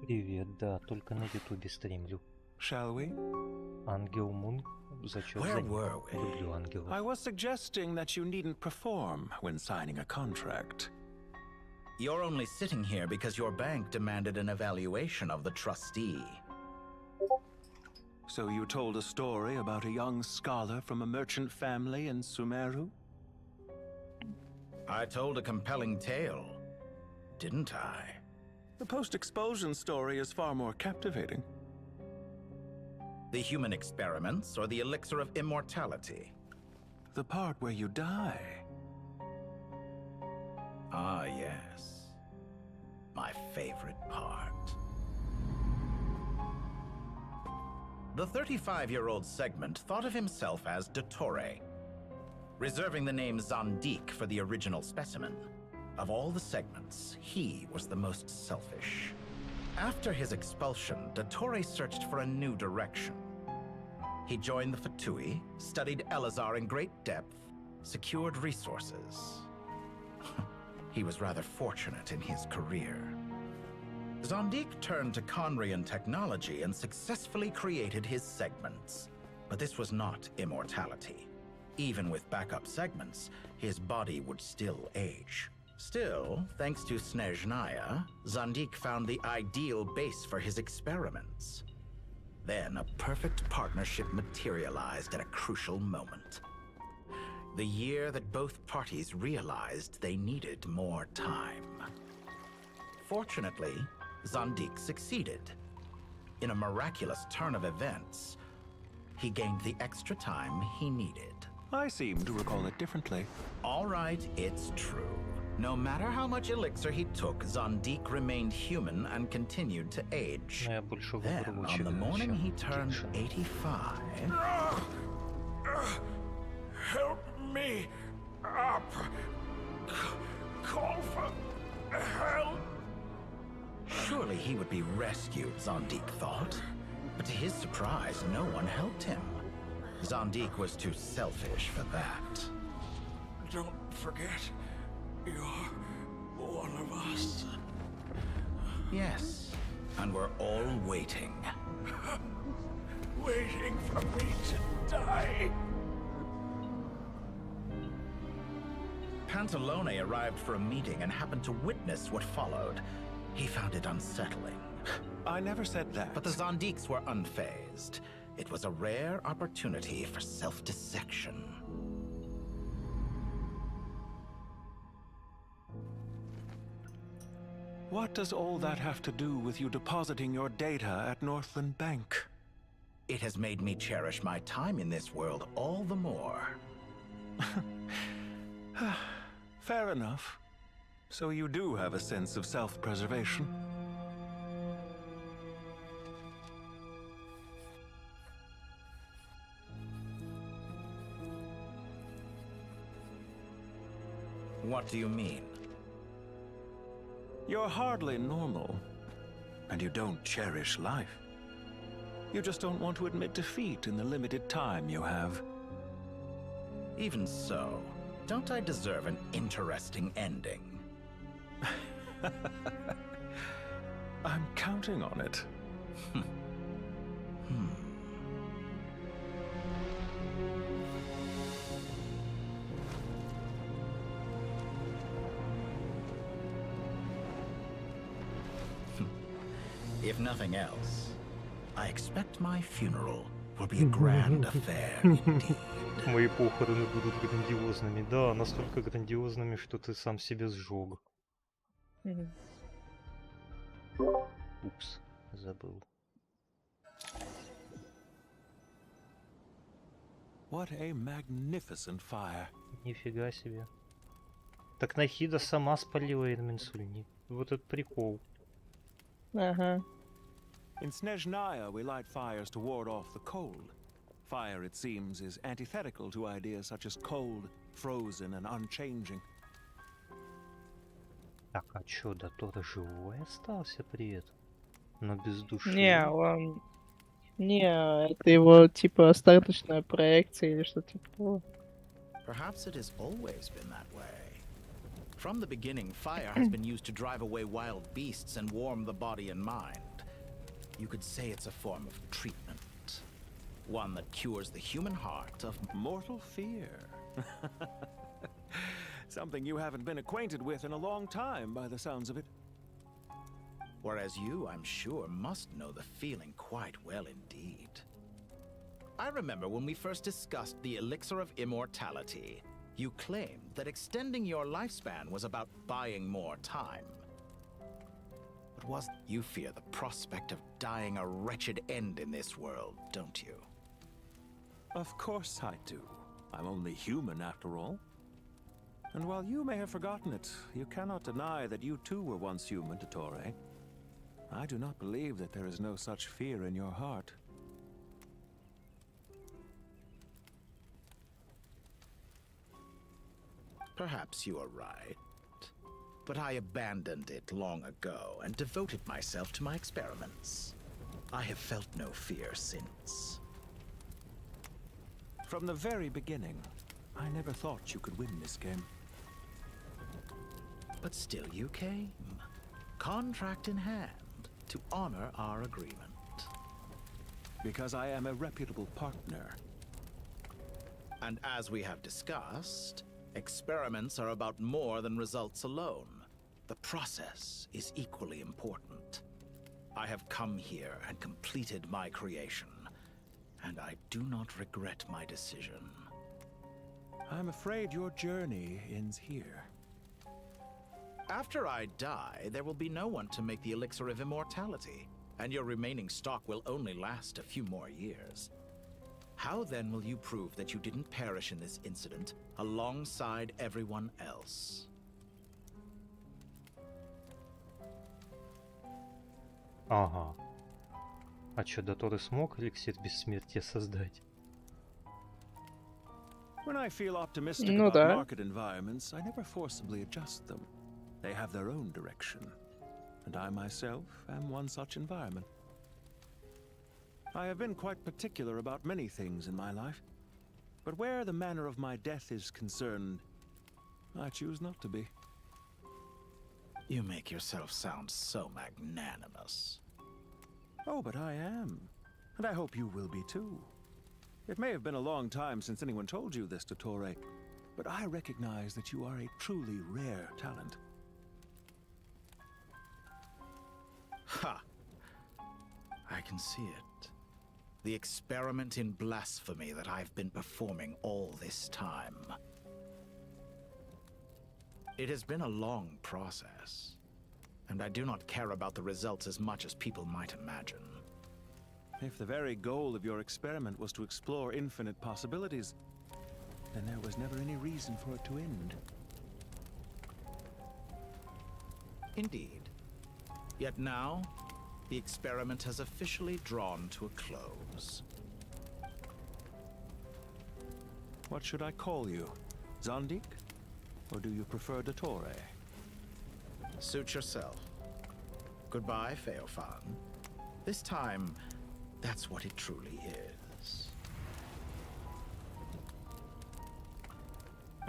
Привет, да, только на ютубе стримлю. Shall we? Ангел Мун, зачет Where за ним. were we? Люблю ангелов. I was suggesting that you needn't perform when signing a contract. You're only sitting here because your bank demanded an evaluation of the trustee. So you told a story about a young scholar from a merchant family in Sumeru? I told a compelling tale, didn't I? The post-expulsion story is far more captivating. The human experiments or the elixir of immortality? The part where you die. Ah, yes. My favorite part. The 35-year-old Segment thought of himself as Dottore, reserving the name Zondik for the original specimen. Of all the segments, he was the most selfish. After his expulsion, Dottore searched for a new direction. He joined the Fatui, studied Elazar in great depth, secured resources. He was rather fortunate in his career. Zondik turned to Conrian technology and successfully created his segments. But this was not immortality. Even with backup segments, his body would still age. Still, thanks to Snezhnaya, Zondik found the ideal base for his experiments. Then a perfect partnership materialized at a crucial moment. The year that both parties realized they needed more time. Fortunately, Zondik succeeded. In a miraculous turn of events, he gained the extra time he needed. I seem to recall it differently. All right, it's true. No matter how much elixir he took, Zondik remained human and continued to age. Then, on the morning he turned 85... Help me up. Call for help. Surely he would be rescued, Zondik thought. But to his surprise, no one helped him. Zondik was too selfish for that. Don't forget, you're one of us. Yes, and we're all waiting. Waiting for me to die. Pantalone arrived for a meeting and happened to witness what followed. He found it unsettling. I never said that. But the Zondiks were unfazed. It was a rare opportunity for self-dissection. What does all that have to do with you depositing your data at Northland Bank? It has made me cherish my time in this world all the more. Fair enough. So you do have a sense of self-preservation. What do you mean? You're hardly normal, and you don't cherish life. You just don't want to admit defeat in the limited time you have. Even so, don't I deserve an interesting ending? I'm counting on it. If nothing else, I expect my funeral will be a grand affair indeed. Мои похороны будут грандиозными. Да, настолько грандиозными, что ты сам себе сжег. Упс, забыл. What a magnificent fire. Нифига себе. Так Нахида сама спалила Эрминсульни. Вот этот прикол. Ага. In Snezhnaya, we light fires to ward off the cold. Fire, it seems, is antithetical to ideas such as cold frozen and unchanging. Так, а чё, Дотора живой остался при этом? Но без души? Не, он... Не, это его, типа, остаточная проекция или что-то типа того. Perhaps it has always been that way. From the beginning, fire has been used to drive away wild beasts and warm the body and mind. You could say it's a form of treatment. One that cures the human heart of mortal fear. Something you haven't been acquainted with in a long time, by the sounds of it. Whereas you, I'm sure, must know the feeling quite well indeed. I remember when we first discussed the elixir of immortality, you claimed that extending your lifespan was about buying more time. But was you fear the prospect of dying a wretched end in this world, don't you? Of course I do. I'm only human after all. And while you may have forgotten it, you cannot deny that you too were once human, Dottore. I do not believe that there is no such fear in your heart. Perhaps you are right. But I abandoned it long ago and devoted myself to my experiments. I have felt no fear since. From the very beginning, I never thought you could win this game. But still you came, contract in hand, to honor our agreement. Because I am a reputable partner. And as we have discussed, experiments are about more than results alone. The process is equally important. I have come here and completed my creation, and I do not regret my decision. I'm afraid your journey ends here. After I die, there will be no one to make the elixir of immortality, and your remaining stock will only last a few more years. How then will you prove that you didn't perish in this incident alongside everyone else? Ага. А чё, Дотора смог эликсир бессмертия создать? When I feel optimistic about market environments, I never forcibly adjust them. They have their own direction. And I myself am one such environment. I have been quite particular about many things in my life. But where the manner of my death is concerned, I choose not to be. You make yourself sound so magnanimous. Oh, but I am. And I hope you will be too. It may have been a long time since anyone told you this, Dottore, but I recognize that you are a truly rare talent. Ha! I can see it. The experiment in blasphemy that I've been performing all this time. It has been a long process, and I do not care about the results as much as people might imagine. If the very goal of your experiment was to explore infinite possibilities, then there was never any reason for it to end. Indeed. Yet now, the experiment has officially drawn to a close. What should I call you? Zondik? Or do you prefer Dottore? Suit yourself. Goodbye, Feofan. This time, that's what it truly is.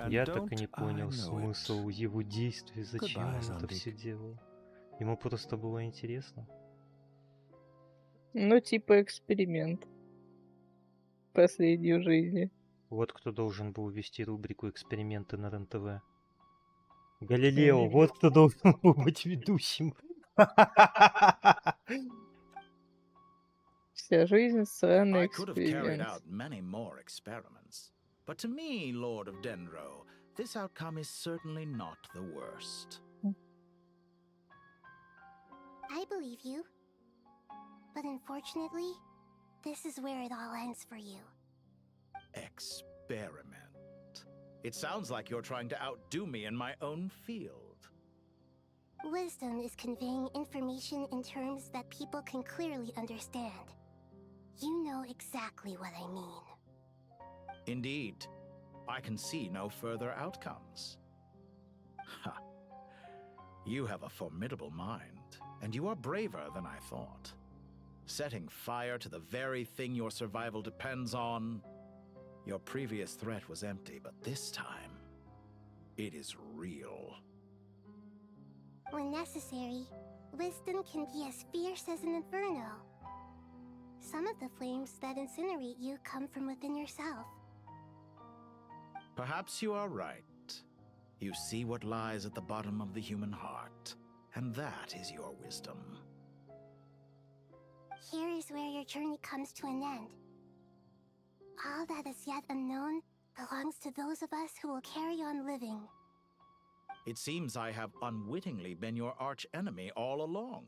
Я так и не понял смысл его действий, зачем он это все делал. Ему просто было интересно. Ну, типа эксперимент. Последний в жизни. Вот кто должен был вести рубрику «Эксперименты» на РЕН-ТВ. Галилео, вот кто должен был быть ведущим. Вся жизнь странный I could have carried эксперимент. out many more experiments, but to me, Lord of Dendro, this outcome is certainly not the worst. I believe you. But unfortunately, this is where it all ends for you. Experiment. It sounds like you're trying to outdo me in my own field. Wisdom is conveying information in terms that people can clearly understand. You know exactly what I mean. Indeed. I can see no further outcomes. Ha. You have a formidable mind, and you are braver than I thought. Setting fire to the very thing your survival depends on. Your previous threat was empty, but this time, it is real. When necessary, wisdom can be as fierce as an inferno. Some of the flames that incinerate you come from within yourself. Perhaps you are right. You see what lies at the bottom of the human heart, and that is your wisdom. Here is where your journey comes to an end. All that is yet unknown belongs to those of us who will carry on living. It seems I have unwittingly been your arch enemy all along.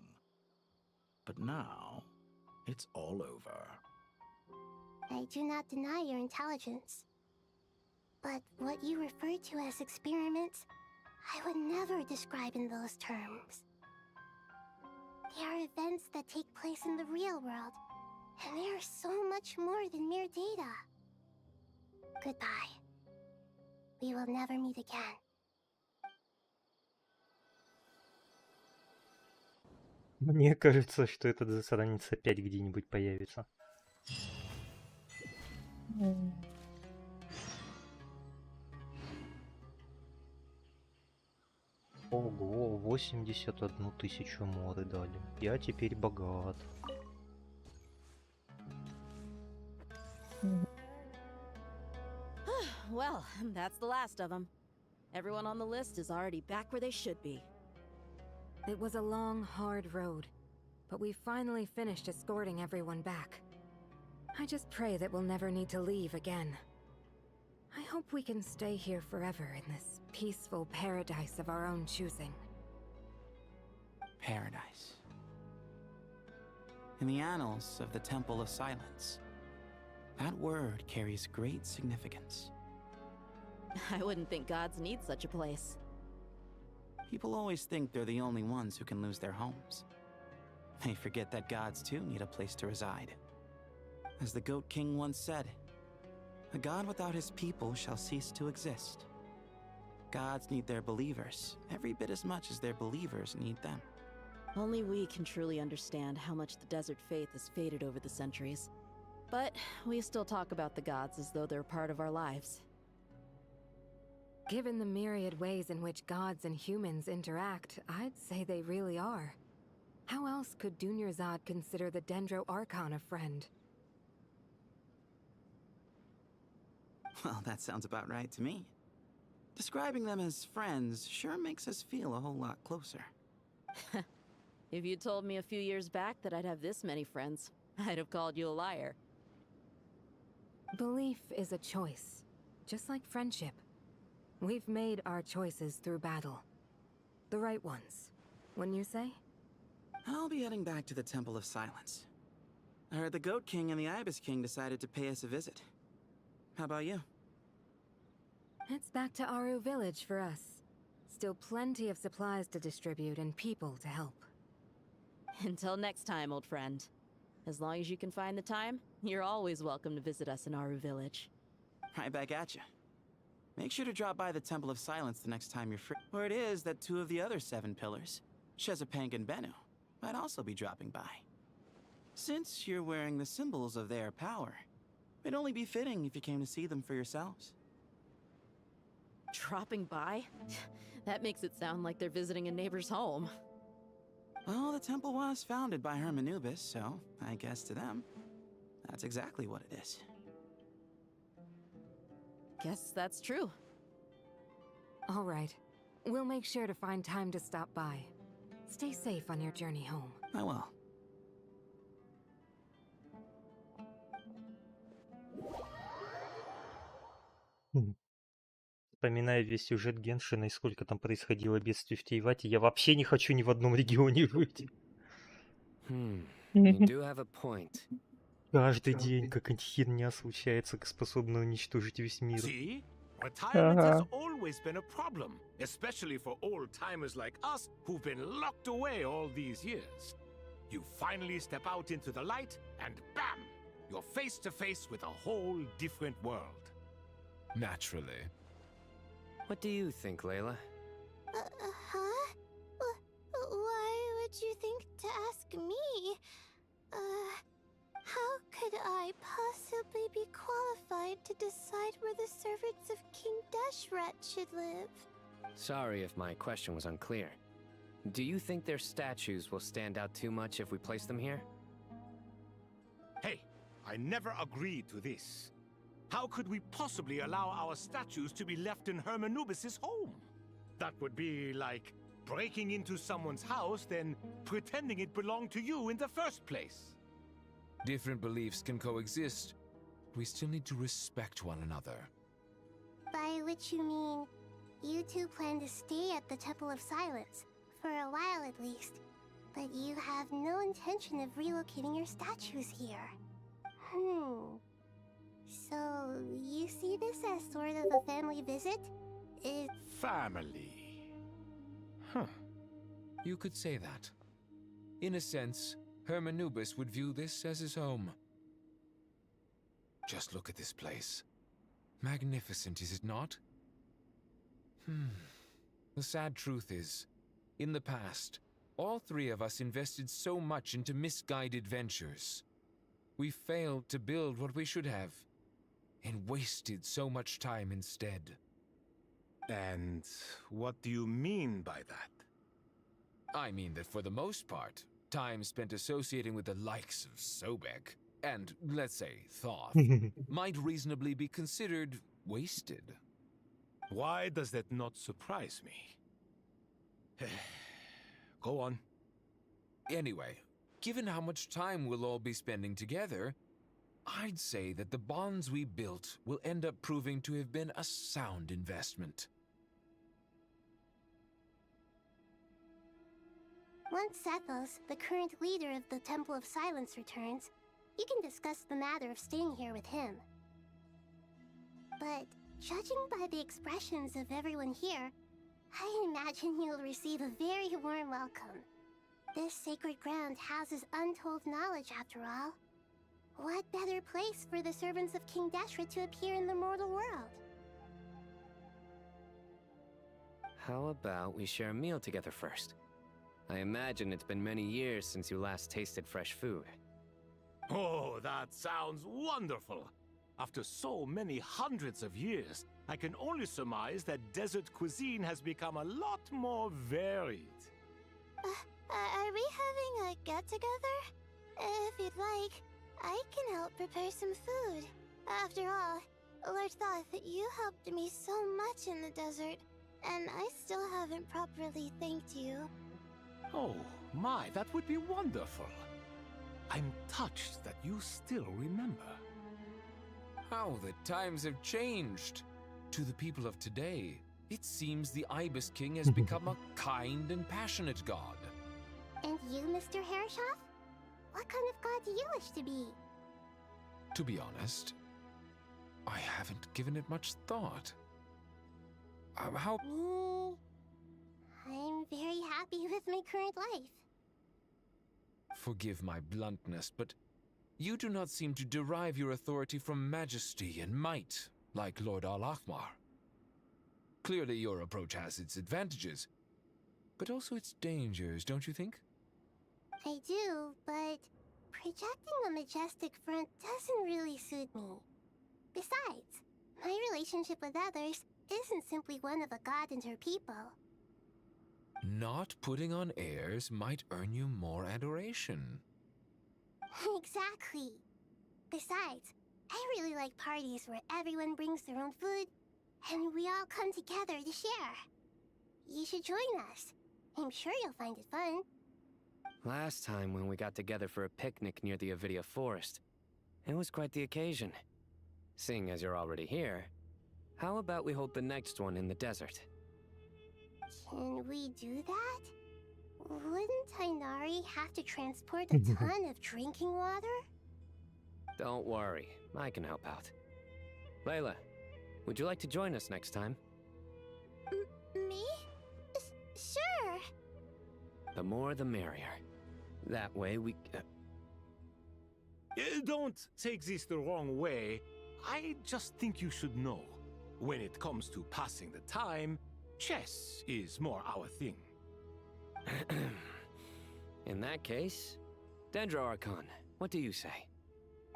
But now, it's all over. I do not deny your intelligence. But what you refer to as experiments, I would never describe in those terms. They are events that take place in the real world, and they are so much more than mere data. Goodbye. We will never meet again. Мне кажется, что этот засранец опять где-нибудь появится. Ого, 81 тысячу моры дали. Я теперь богат. Well, that's the last of them. Everyone on the list is already back where they should be. It was a long, hard road, but we finally finished escorting everyone back. I just pray that we'll never need to leave again. I hope we can stay here forever in this peaceful paradise of our own choosing. Paradise. In the annals of the Temple of Silence, that word carries great significance. I wouldn't think gods need such a place. People always think they're the only ones who can lose their homes. They forget that gods too need a place to reside. As the Goat King once said, "A god without his people shall cease to exist." Gods need their believers every bit as much as their believers need them. Only we can truly understand how much the desert faith has faded over the centuries. But we still talk about the gods as though they're part of our lives. Given the myriad ways in which gods and humans interact, I'd say they really are. How else could Dunyarzad consider the Dendro Archon a friend? Well, that sounds about right to me. Describing them as friends sure makes us feel a whole lot closer. If you told me a few years back that I'd have this many friends, I'd have called you a liar. Belief is a choice, just like friendship. We've made our choices through battle. The right ones, wouldn't you say? I'll be heading back to the Temple of Silence. I heard the Goat King and the Ibis King decided to pay us a visit. How about you? It's back to Aru Village for us. Still plenty of supplies to distribute and people to help. Until next time, old friend. As long as you can find the time, you're always welcome to visit us in Aru Village. Right back at you. Make sure to drop by the Temple of Silence the next time you're free. Or it is that two of the other 7 pillars, Shezapank and Bennu, might also be dropping by. Since you're wearing the symbols of their power, it'd only be fitting if you came to see them for yourselves. Dropping by? That makes it sound like they're visiting a neighbor's home. Well, the temple was founded by Hermanubis, so I guess to them, that's exactly what it is. Guess that's true. All right. We'll make sure to find time to stop by. Stay safe on your journey home. I will. Вспоминая весь сюжет Геншина и сколько там происходило бедствий в Тейвате, я вообще не хочу ни в одном регионе быть. You do have a point. Каждый день какая-нибудь херня случается, способная уничтожить весь мир. See? Retirement has always been a problem, especially for old-timers like us who've been locked away all these years. You finally step out into the light, and bam! You're face to face with a whole different world. Naturally. What do you think, Layla? Huh? Why would you think to ask me? How could I possibly be qualified to decide where the servants of King Deshret should live? Sorry if my question was unclear. Do you think their statues will stand out too much if we place them here? Hey, I never agreed to this. How could we possibly allow our statues to be left in Hermanubis' home? That would be like breaking into someone's house, then pretending it belonged to you in the first place. Different beliefs can coexist. We still need to respect one another. By which you mean, you two plan to stay at the Temple of Silence, for a while at least, but you have no intention of relocating your statues here. So, you see this as sort of a family visit? Family. Huh. You could say that. In a sense, Hermanubis would view this as his home. Just look at this place. Magnificent, is it not? The sad truth is, in the past, all three of us invested so much into misguided ventures. We failed to build what we should have, and wasted so much time instead. And what do you mean by that? I mean that for the most part, time spent associating with the likes of Sobek, and, let's say, Thoth, might reasonably be considered wasted. Why does that not surprise me? Go on. Anyway, given how much time we'll all be spending together, I'd say that the bonds we built will end up proving to have been a sound investment. Once Sethos, the current leader of the Temple of Silence, returns, you can discuss the matter of staying here with him. But judging by the expressions of everyone here, I imagine you'll receive a very warm welcome. This sacred ground houses untold knowledge, after all. What better place for the servants of King Deshret to appear in the mortal world? How about we share a meal together first? I imagine it's been many years since you last tasted fresh food. Oh, that sounds wonderful! After so many hundreds of years, I can only surmise that desert cuisine has become a lot more varied. Are we having a get-together? If you'd like, I can help prepare some food. After all, Lord Thoth, you helped me so much in the desert, and I still haven't properly thanked you. Oh, my, that would be wonderful. I'm touched that you still remember. How the times have changed. To the people of today, it seems the Ibis King has become a kind and passionate god. And you, Mr. Herreshoff? What kind of god do you wish to be? To be honest, I haven't given it much thought. How... Me? I'm very happy with my current life. Forgive my bluntness, but you do not seem to derive your authority from majesty and might, like Lord Al-Ahmar. Clearly your approach has its advantages, but also its dangers, don't you think? I do, but projecting a majestic front doesn't really suit me. Besides, my relationship with others isn't simply one of a god and her people. Not putting on airs might earn you more adoration. Exactly. Besides, I really like parties where everyone brings their own food, and we all come together to share. You should join us. I'm sure you'll find it fun. Last time when we got together for a picnic near the Avidia Forest, it was quite the occasion. Seeing as you're already here, how about we hold the next one in the desert? Can we do that? Wouldn't Tainari have to transport a ton of drinking water? Don't worry, I can help out. Layla, would you like to join us next time? Me? Sure. The more the merrier. That way we... Don't take this the wrong way. I just think you should know. When it comes to passing the time, chess is more our thing. In that case, Dendro Archon, what do you say?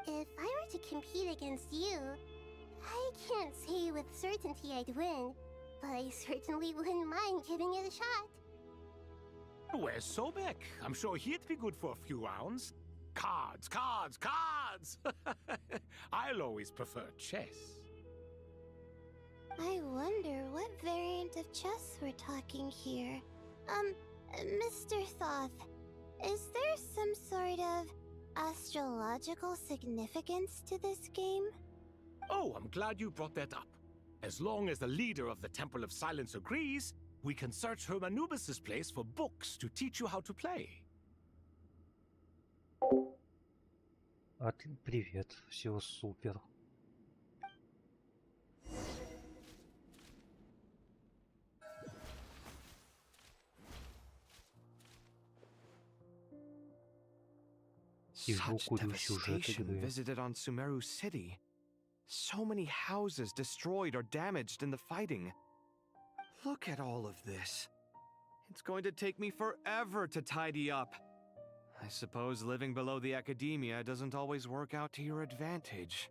If I were to compete against you, I can't say with certainty I'd win, but I certainly wouldn't mind giving it a shot. Where's Sobek? I'm sure he'd be good for a few rounds. Cards, cards, cards! I'll always prefer chess. I wonder what variant of chess we're talking here. Mr. Thoth, is there some sort of astrological significance to this game? Oh, I'm glad you brought that up. As long as the leader of the Temple of Silence agrees, we can search Hermanubis' place for books to teach you how to play. Привет, все супер. Such devastation visited on Sumeru City. So many houses destroyed or damaged in the fighting. Look at all of this. It's going to take me forever to tidy up. I suppose living below the academia doesn't always work out to your advantage.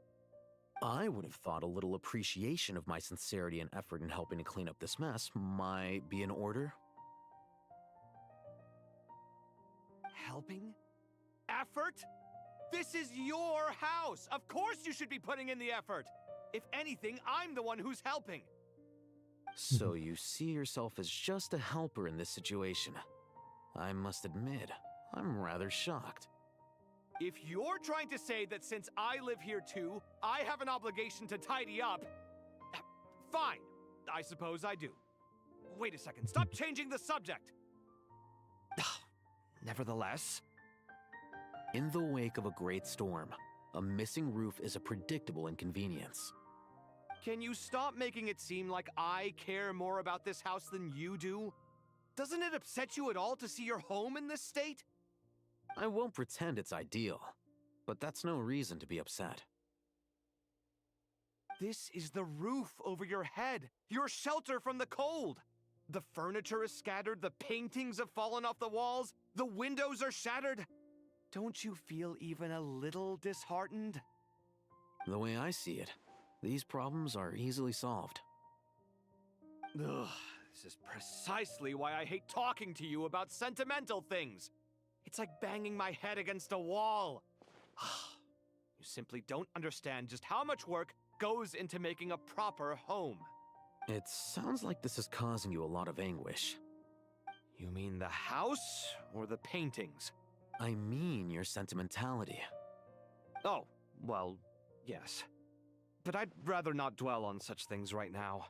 I would have thought a little appreciation of my sincerity and effort in helping to clean up this mess might be in order. Helping? Effort? This is your house! Of course you should be putting in the effort! If anything, I'm the one who's helping! So you see yourself as just a helper in this situation. I must admit, I'm rather shocked. If you're trying to say that since I live here too, I have an obligation to tidy up, fine, I suppose I do. Wait a second, stop changing the subject! Nevertheless... In the wake of a great storm, a missing roof is a predictable inconvenience. Can you stop making it seem like I care more about this house than you do? Doesn't it upset you at all to see your home in this state? I won't pretend it's ideal, but that's no reason to be upset. This is the roof over your head, your shelter from the cold. The furniture is scattered, the paintings have fallen off the walls, the windows are shattered. Don't you feel even a little disheartened? The way I see it, these problems are easily solved. Ugh, this is precisely why I hate talking to you about sentimental things. It's like banging my head against a wall. You simply don't understand just how much work goes into making a proper home. It sounds like this is causing you a lot of anguish. You mean the house or the paintings? I mean your sentimentality. Oh, well, yes. But I'd rather not dwell on such things right now.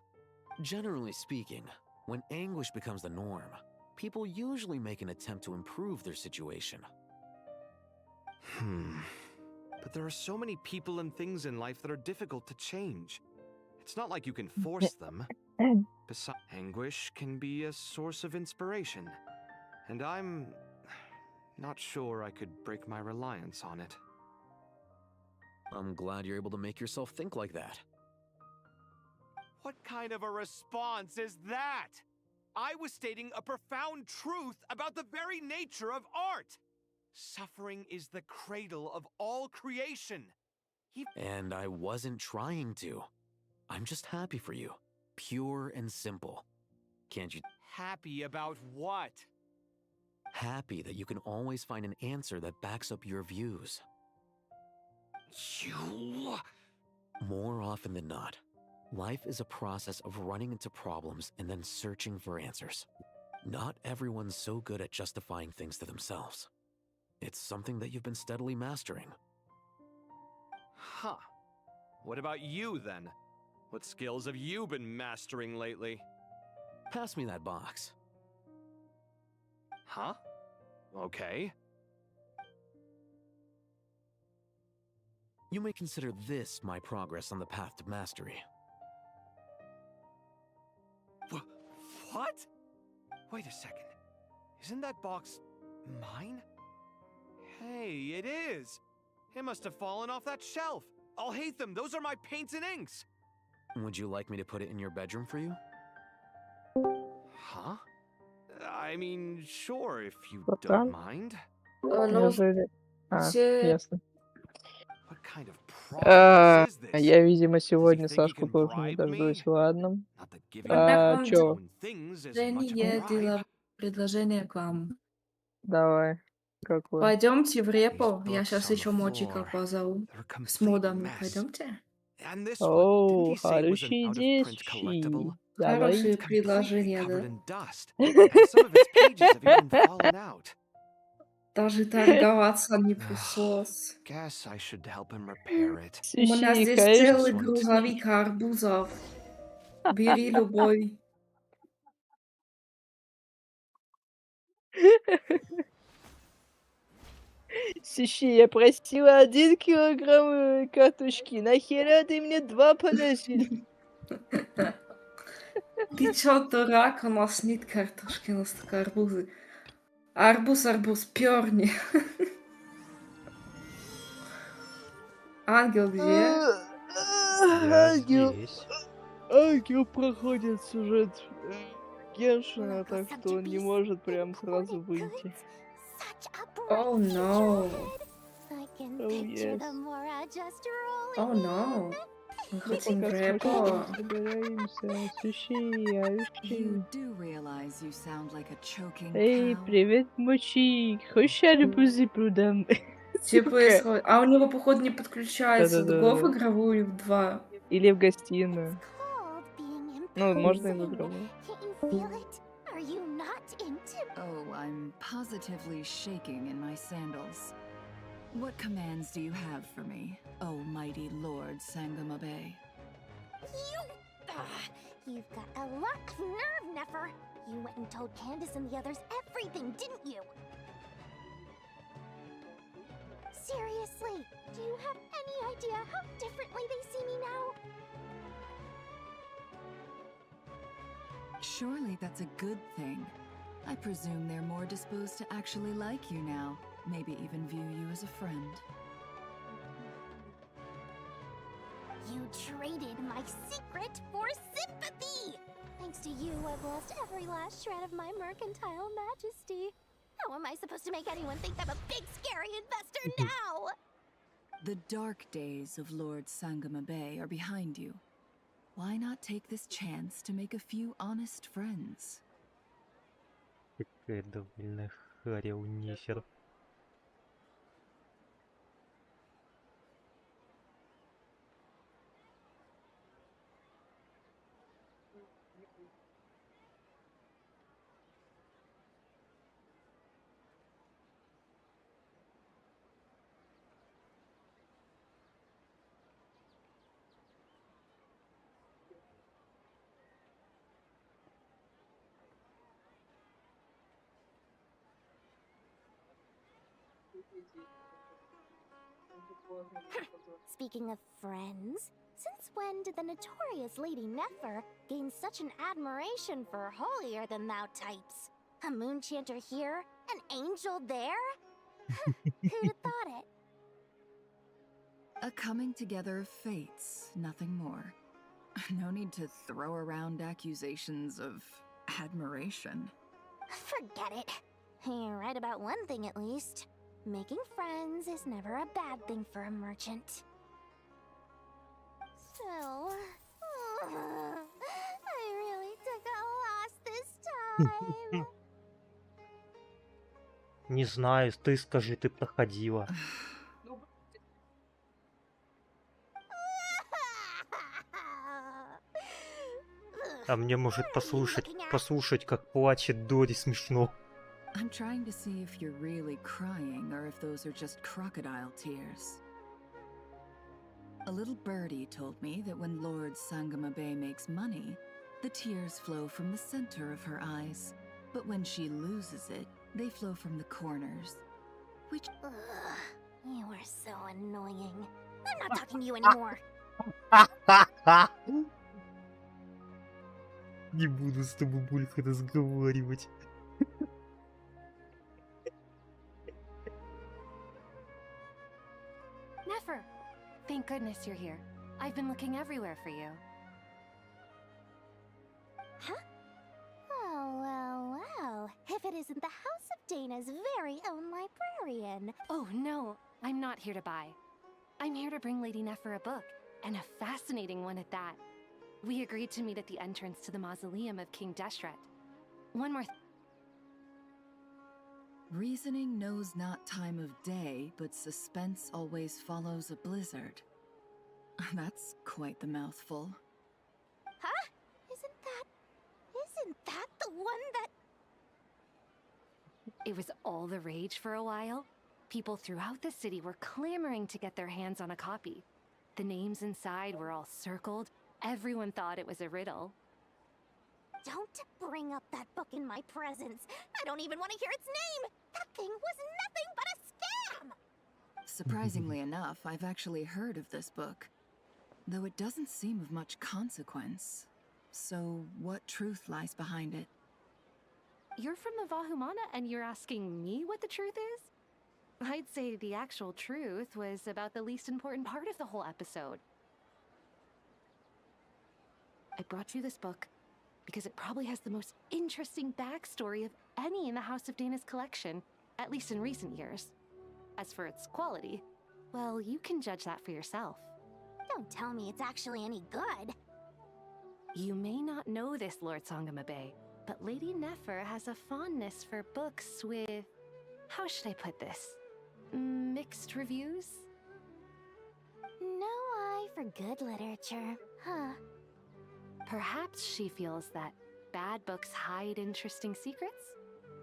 Generally speaking, when anguish becomes the norm, people usually make an attempt to improve their situation. But there are so many people and things in life that are difficult to change. It's not like you can force them. Besides, anguish can be a source of inspiration. And I'm not sure I could break my reliance on it. I'm glad you're able to make yourself think like that. What kind of a response is that? I was stating a profound truth about the very nature of art. Suffering is the cradle of all creation. And I wasn't trying to. I'm just happy for you. Pure and simple. Can't you? Happy about what? Happy that you can always find an answer that backs up your views. You... More often than not, life is a process of running into problems and then searching for answers. Not everyone's so good at justifying things to themselves. It's something that you've been steadily mastering. Huh. What about you, then? What skills have you been mastering lately? Pass me that box. Huh? Okay. You may consider this my progress on the path to mastery. What? Wait a second. Isn't that box mine? Hey, it is! It must have fallen off that shelf! I'll hate them! Those are my paints and inks! Would you like me to put it in your bedroom for you? Huh? I mean, sure, if you Пацан? don't mind. Неужели? А, Все... ясно. What kind of progress is this? Я, видимо, Does he сегодня think he Сашку can тоже не bribe дождусь. me? Ладно. Not that giving money to Чё? own things is much of a М? bribe. Предложение к вам. Давай. Какой? Пойдемте в репо. Я books сейчас on the еще модчика floor. позову. They're a С complete модами mess. пойдемте? And this one, didn't he say it was an хорошие out-of-print идеи. collectible? Хорошие Давай. предложения, Covered да? in dust. And some of its pages have even fallen out. Даже торговаться не пришлось. Guess I should help him repair it. У меня Sushi, здесь конечно. целый грузовик арбузов. Бери любой. Суши, я просила 1 килограмм картошки. Нахера ты мне 2 подносишь? Ты чё, дурак? У нас нет картошки, у нас только арбузы. Арбуз, перни. Ангел где? Я Ангел. здесь. Ангел проходит сюжет Геншина, так что он не может прям сразу выйти. Oh no. I can Oh, picture yes. the Mora just rolling. Oh no. Мы Ну, хотим пока в с репо. Машей собираемся. Суши, You Аруши. do realize you sound like a choking Эй, cow. привет, мучик. Хочешь арбузы продам? Что Сука. происходит? А у него, походу, не подключается. Го в Да-да-да. игровую в 2. Или в гостиную. Being Ну, можно и в imposing. игровую. Can't you feel it? Are you not intimidated? Oh, I'm positively shaking in my sandals. What commands do you have for me, oh mighty Lord Sangamabe? You've got a lot of nerve, Nefer. You went and told Candace and the others everything, didn't you? Seriously, do you have any idea how differently they see me now? Surely that's a good thing. I presume they're more disposed to actually like you now, maybe even view you as a friend. You traded my secret for sympathy! Thanks to you, I've lost every last shred of my mercantile majesty. How am I supposed to make anyone think I'm a big, scary investor now? The dark days of Lord Sangamabe are behind you. Why not take this chance to make a few honest friends? Какая довольно харя у Нефер. Speaking of friends, since when did the notorious Lady Nefer gain such an admiration for holier-than-thou types? A moon chanter here, an angel there? Who'd have thought it? A coming together of fates, nothing more. No need to throw around accusations of admiration. Forget it. You're right about one thing at least. Making friends is never a bad thing for a merchant. Still, I really took a loss this time. Не знаю, ты скажи, ты проходила. А мне может послушать, как плачет Дори, смешно. I'm trying to see if you're really crying or if those are just crocodile tears. A little birdie told me that when Lord Sangamabe makes money, the tears flow from the center of her eyes. But when she loses it, they flow from the corners. Which... Ugh, you are so annoying. I'm not talking to you anymore. Не буду с тобой больше разговаривать. Nefer! Thank goodness you're here. I've been looking everywhere for you. it isn't the House of Dana's very own librarian. Oh no, I'm not here to buy. I'm here to bring Lady Nefer a book, and a fascinating one at that. We agreed to meet at the entrance to the mausoleum of King Deshret. One more Reasoning knows not time of day, but suspense always follows a blizzard. That's quite the mouthful. Huh? Isn't that the one that... It was all the rage for a while. People throughout the city were clamoring to get their hands on a copy. The names inside were all circled. Everyone thought it was a riddle. Don't bring up that book in my presence. I don't even want to hear its name. That thing was nothing but a scam. Surprisingly enough, I've actually heard of this book, though it doesn't seem of much consequence. So, what truth lies behind it? You're from the Vahumana and you're asking me what the truth is? I'd say the actual truth was about the least important part of the whole episode. I brought you this book because it probably has the most interesting backstory of any in the House of Dana's collection, at least in recent years. As for its quality, well, you can judge that for yourself. Don't tell me it's actually any good. You may not know this, Lord Sangamabe, but Lady Nefer has a fondness for books with... how should I put this? Mixed reviews? No eye for good literature, huh? Perhaps she feels that bad books hide interesting secrets?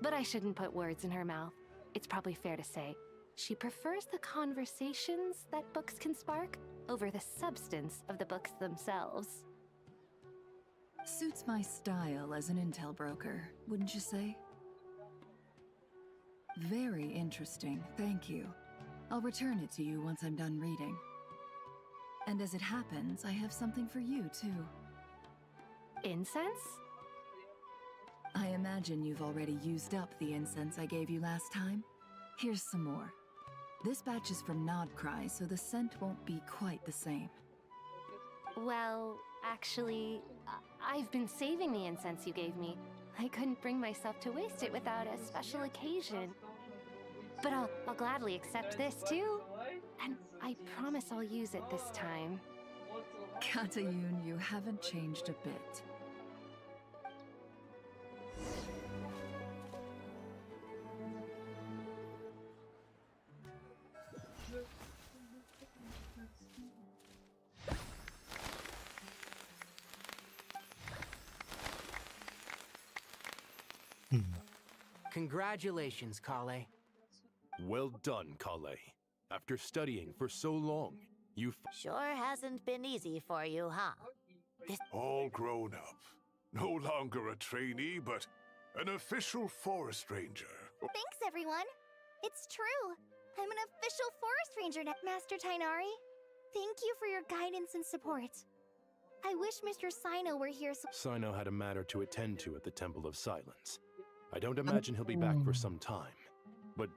But I shouldn't put words in her mouth. It's probably fair to say she prefers the conversations that books can spark over the substance of the books themselves. Suits my style as an intel broker, wouldn't you say? Very interesting, thank you. I'll return it to you once I'm done reading. And as it happens, I have something for you, too. Incense? I imagine you've already used up the incense I gave you last time. Here's some more. This batch is from Nodcry, so the scent won't be quite the same. Well, actually, I've been saving the incense you gave me. I couldn't bring myself to waste it without a special occasion. But I'll gladly accept this too. And I promise I'll use it this time. Katayun, you haven't changed a bit. Congratulations, Kale. Well done, Kale. After studying for so long, you've... Sure hasn't been easy for you, huh? All grown up. No longer a trainee, but an official forest ranger. Thanks, everyone. It's true. I'm an official forest ranger now, Master Tainari. Thank you for your guidance and support. I wish Mr. Sino were here so... Sino had a matter to attend to at the Temple of Silence. I don't imagine he'll be back for some time.